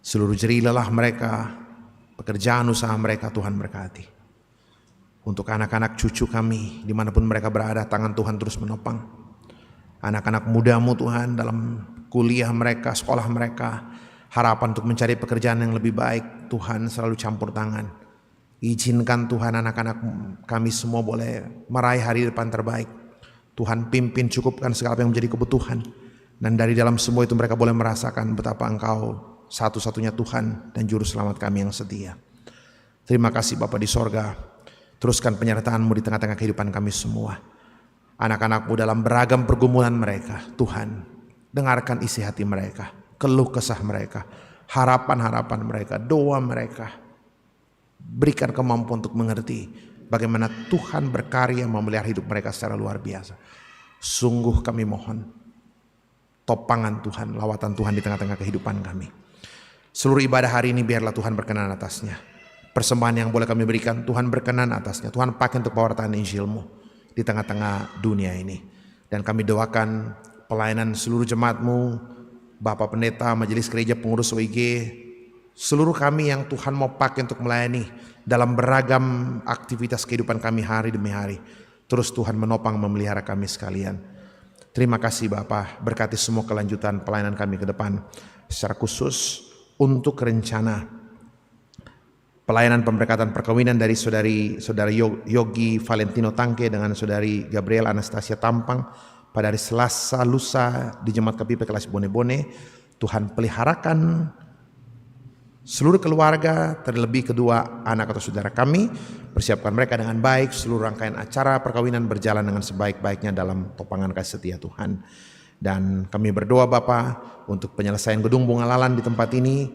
Seluruh jerih lelah mereka, pekerjaan usaha mereka Tuhan berkati. Untuk anak-anak cucu kami, dimanapun mereka berada, tangan Tuhan terus menopang. Anak-anak muda-Mu Tuhan, dalam kuliah mereka, sekolah mereka, harapan untuk mencari pekerjaan yang lebih baik, Tuhan selalu campur tangan. Izinkan Tuhan anak-anak kami semua boleh meraih hari depan terbaik. Tuhan pimpin, cukupkan segala yang menjadi kebutuhan. Dan dari dalam semua itu mereka boleh merasakan betapa Engkau satu-satunya Tuhan dan Juru Selamat kami yang setia. Terima kasih Bapa di sorga. Teruskan penyertaan-Mu di tengah-tengah kehidupan kami semua. Anak-anak-Mu dalam beragam pergumulan mereka, Tuhan, dengarkan isi hati mereka, keluh kesah mereka, harapan-harapan mereka, doa mereka. Berikan kemampuan untuk mengerti bagaimana Tuhan berkarya memelihara hidup mereka secara luar biasa. Sungguh kami mohon topangan Tuhan, lawatan Tuhan di tengah-tengah kehidupan kami. Seluruh ibadah hari ini biarlah Tuhan berkenan atasnya. Persembahan yang boleh kami berikan, Tuhan berkenan atasnya. Tuhan pakai untuk pewartaan Injil-Mu di tengah-tengah dunia ini. Dan kami doakan pelayanan seluruh jemaat-Mu, Bapak Pendeta, Majelis Gereja, pengurus OIG, seluruh kami yang Tuhan mau pakai untuk melayani dalam beragam aktivitas kehidupan kami hari demi hari. Terus Tuhan menopang memelihara kami sekalian. Terima kasih Bapak, berkati semua kelanjutan pelayanan kami ke depan. Secara khusus untuk rencana pelayanan pemberkatan perkawinan dari saudara Yogi Valentino Tangke dengan saudari Gabriel Anastasia Tampang pada hari Selasa lusa di Jemaat KPP kelas Bone-Bone. Tuhan peliharakan seluruh keluarga, terlebih kedua anak atau saudara kami. Persiapkan mereka dengan baik, seluruh rangkaian acara perkawinan berjalan dengan sebaik-baiknya dalam topangan kasih setia Tuhan. Dan kami berdoa Bapa untuk penyelesaian gedung Bunga Lalan di tempat ini,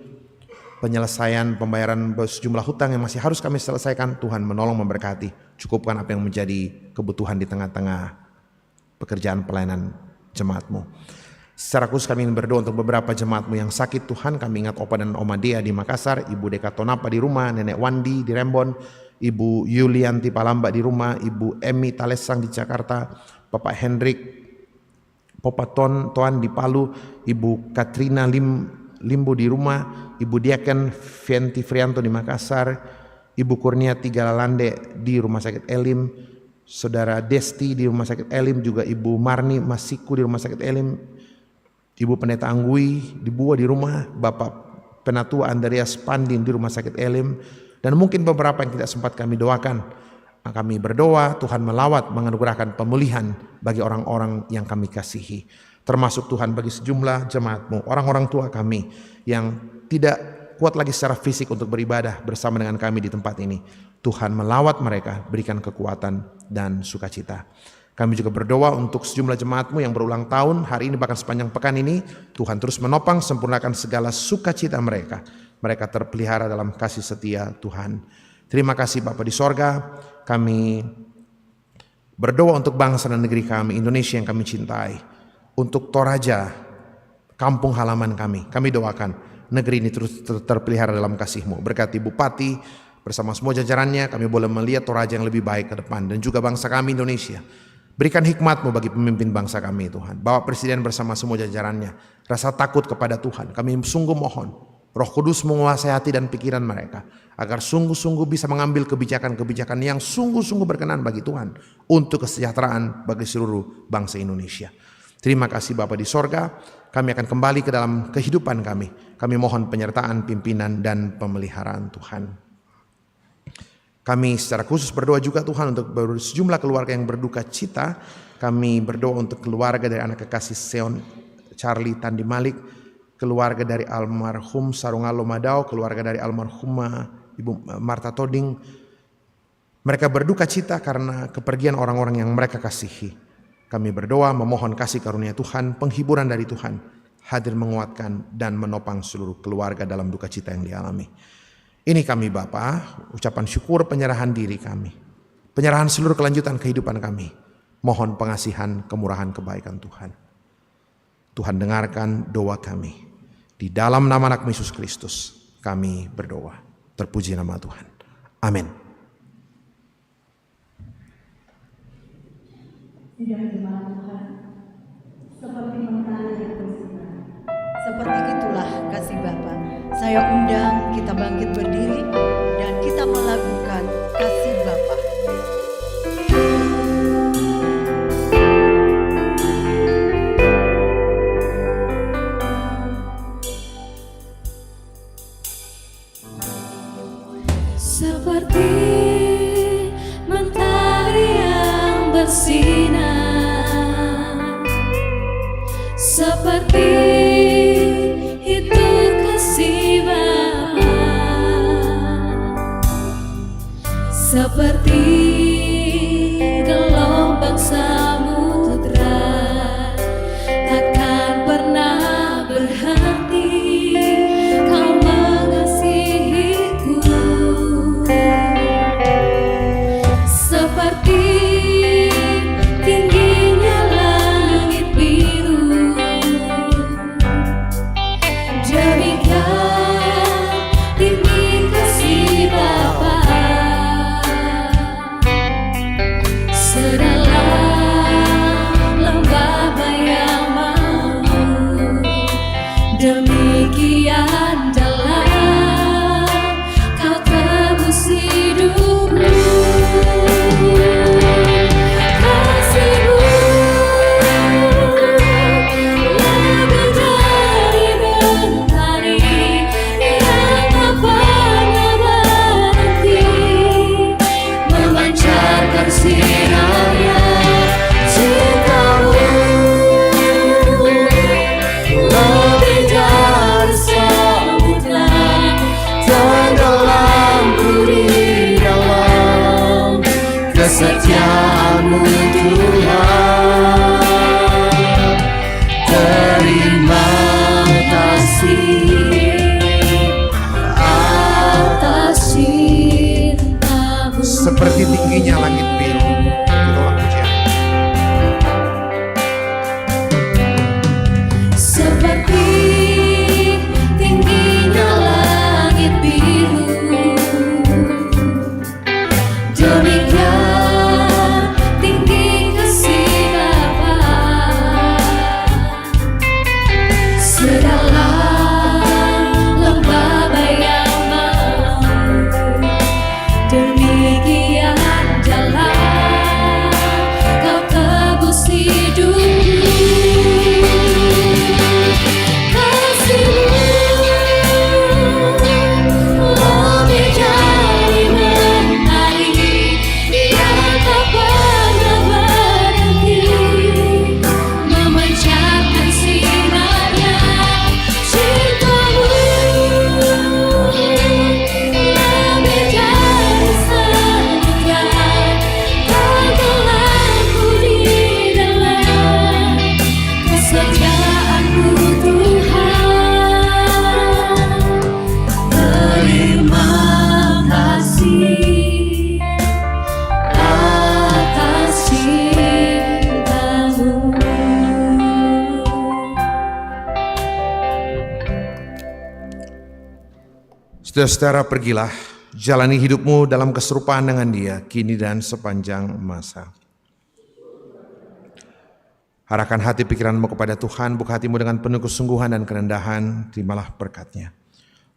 penyelesaian pembayaran sejumlah hutang yang masih harus kami selesaikan. Tuhan menolong, memberkati, cukupkan apa yang menjadi kebutuhan di tengah-tengah pekerjaan pelayanan jemaat-Mu. Secara khusus kami ingin berdoa untuk beberapa jemaat-Mu yang sakit. Tuhan, kami ingat Opa dan Oma Dea di Makassar, Ibu Deka Tonapa di rumah, Nenek Wandi di Rembon, Ibu Yulianti Palamba di rumah, Ibu Emi Talesang di Jakarta, Bapak Hendrik Toan di Palu, Ibu Katrina Limbo di rumah, Ibu Diaken Fenti Frianto di Makassar, Ibu Kurniati Galalande di Rumah Sakit Elim, Saudara Desti di Rumah Sakit Elim, juga Ibu Marni Masiku di Rumah Sakit Elim, Ibu Pendeta Anggui di Bua di rumah, Bapak Penatua Andreas Pandin di Rumah Sakit Elim, dan mungkin beberapa yang tidak sempat kami doakan. Kami berdoa Tuhan melawat, menganugerahkan pemulihan bagi orang-orang yang kami kasihi. Termasuk Tuhan bagi sejumlah jemaat-Mu, orang-orang tua kami yang tidak kuat lagi secara fisik untuk beribadah bersama dengan kami di tempat ini. Tuhan melawat mereka, berikan kekuatan dan sukacita. Kami juga berdoa untuk sejumlah jemaat-Mu yang berulang tahun hari ini bahkan sepanjang pekan ini. Tuhan terus menopang, sempurnakan segala sukacita mereka. Mereka terpelihara dalam kasih setia Tuhan. Terima kasih Bapa di sorga. Kami berdoa untuk bangsa dan negeri kami, Indonesia yang kami cintai. Untuk Toraja, kampung halaman kami doakan negeri ini terus terpelihara dalam kasih-Mu. Berkati Bupati bersama semua jajarannya, kami boleh melihat Toraja yang lebih baik ke depan. Dan juga bangsa kami Indonesia. Berikan hikmat-Mu bagi pemimpin bangsa kami Tuhan. Bapak Presiden bersama semua jajarannya, rasa takut kepada Tuhan. Kami sungguh mohon Roh Kudus menguasai hati dan pikiran mereka, agar sungguh-sungguh bisa mengambil kebijakan-kebijakan yang sungguh-sungguh berkenan bagi Tuhan, untuk kesejahteraan bagi seluruh bangsa Indonesia. Terima kasih Bapa di sorga, kami akan kembali ke dalam kehidupan kami. Kami mohon penyertaan, pimpinan, dan pemeliharaan Tuhan. Kami secara khusus berdoa juga Tuhan untuk sejumlah keluarga yang berduka cita. Kami berdoa untuk keluarga dari anak kekasih Seon Charlie Tandi Malik, keluarga dari almarhum Sarungalo Madao, keluarga dari almarhumah Ibu Marta Toding. Mereka berduka cita karena kepergian orang-orang yang mereka kasihi. Kami berdoa memohon kasih karunia Tuhan, penghiburan dari Tuhan, hadir menguatkan dan menopang seluruh keluarga dalam duka cita yang dialami. Ini kami Bapa, ucapan syukur penyerahan diri kami, penyerahan seluruh kelanjutan kehidupan kami. Mohon pengasihan, kemurahan, kebaikan Tuhan. Tuhan dengarkan doa kami. Di dalam nama anak Yesus Kristus kami berdoa. Terpuji nama Tuhan. Amin. Seperti itulah kasih Bapa. Saya undang kita bangkit berdiri dan kita melakukan kasih Bapa. Seperti mentari yang bersinar, seperti itu kasih Bapa, seperti gelombang samudra takkan pernah berhenti. Kau mengasihiku seperti tingginya langit biru, demikian tinggi kasih Bapa. Sedalam lembah bayang malu, demikian dalam kau tebus hidupku. Kasih-Mu lebih dari mentari yang tak pernah berhenti, memancarkan sinarnya. Cinta-Mu lebih dari samudra, tenggelamku di dalam kesetiaan-Mu Tuhan. Terima kasih atas cinta-Mu. Seperti tingginya langit biru, tolong pujian. Seperti tingginya langit biru, demikian tinggi kasih Bapa. Sedalam lembah bayang malu, demikian dalam kau tebus hidupku. Kasih-Mu lebih dari mentari yang tak pernah berhenti, memancarkan sinarnya. Cinta-Mu lebih dari samudra, tenggelamku di dalam kesetiaan-Mu Tuhan. Terima kasih atas cinta-Mu. Saudara-saudara, pergilah, jalani hidupmu dalam keserupaan dengan Dia, kini dan sepanjang masa. Arahkan hati pikiranmu kepada Tuhan, buka hatimu dengan penuh kesungguhan dan kerendahan, terimalah berkat-Nya.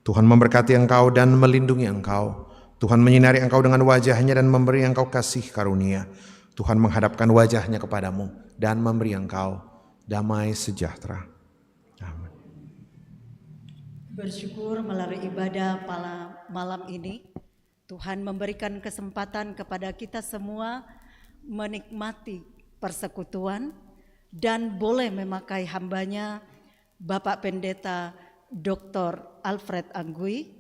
Tuhan memberkati engkau dan melindungi engkau. Tuhan menyinari engkau dengan wajah-Nya dan memberi engkau kasih karunia. Tuhan menghadapkan wajah-Nya kepadamu dan memberi engkau damai sejahtera. Amin. Bersyukur melalui ibadah malam ini, Tuhan memberikan kesempatan kepada kita semua menikmati persekutuan dan boleh memakai hambanya Bapak Pendeta Dr. Alfred Anggui.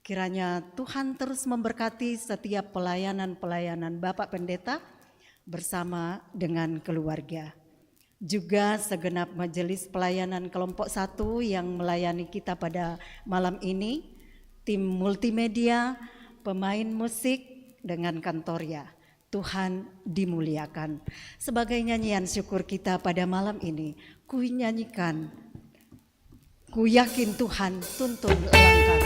Kiranya Tuhan terus memberkati setiap pelayanan-pelayanan Bapak Pendeta bersama dengan keluarga. Juga segenap majelis pelayanan kelompok 1 yang melayani kita pada malam ini, tim multimedia, pemain musik dengan kantorya. Tuhan dimuliakan. Sebagai nyanyian syukur kita pada malam ini, ku nyanyikan, ku yakin Tuhan tuntun langkahku.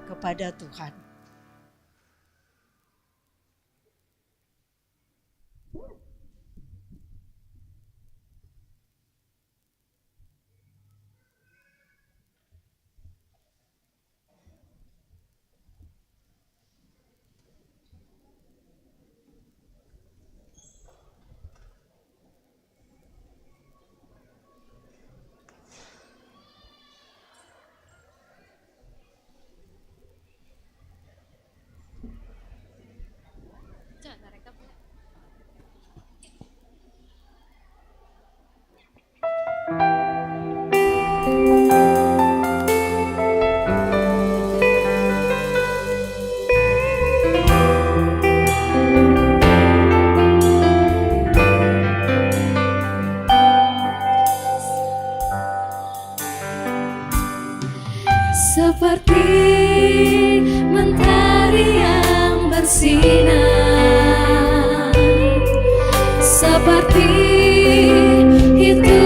Kepada Tuhan. Seperti mentari yang bersinar, seperti itu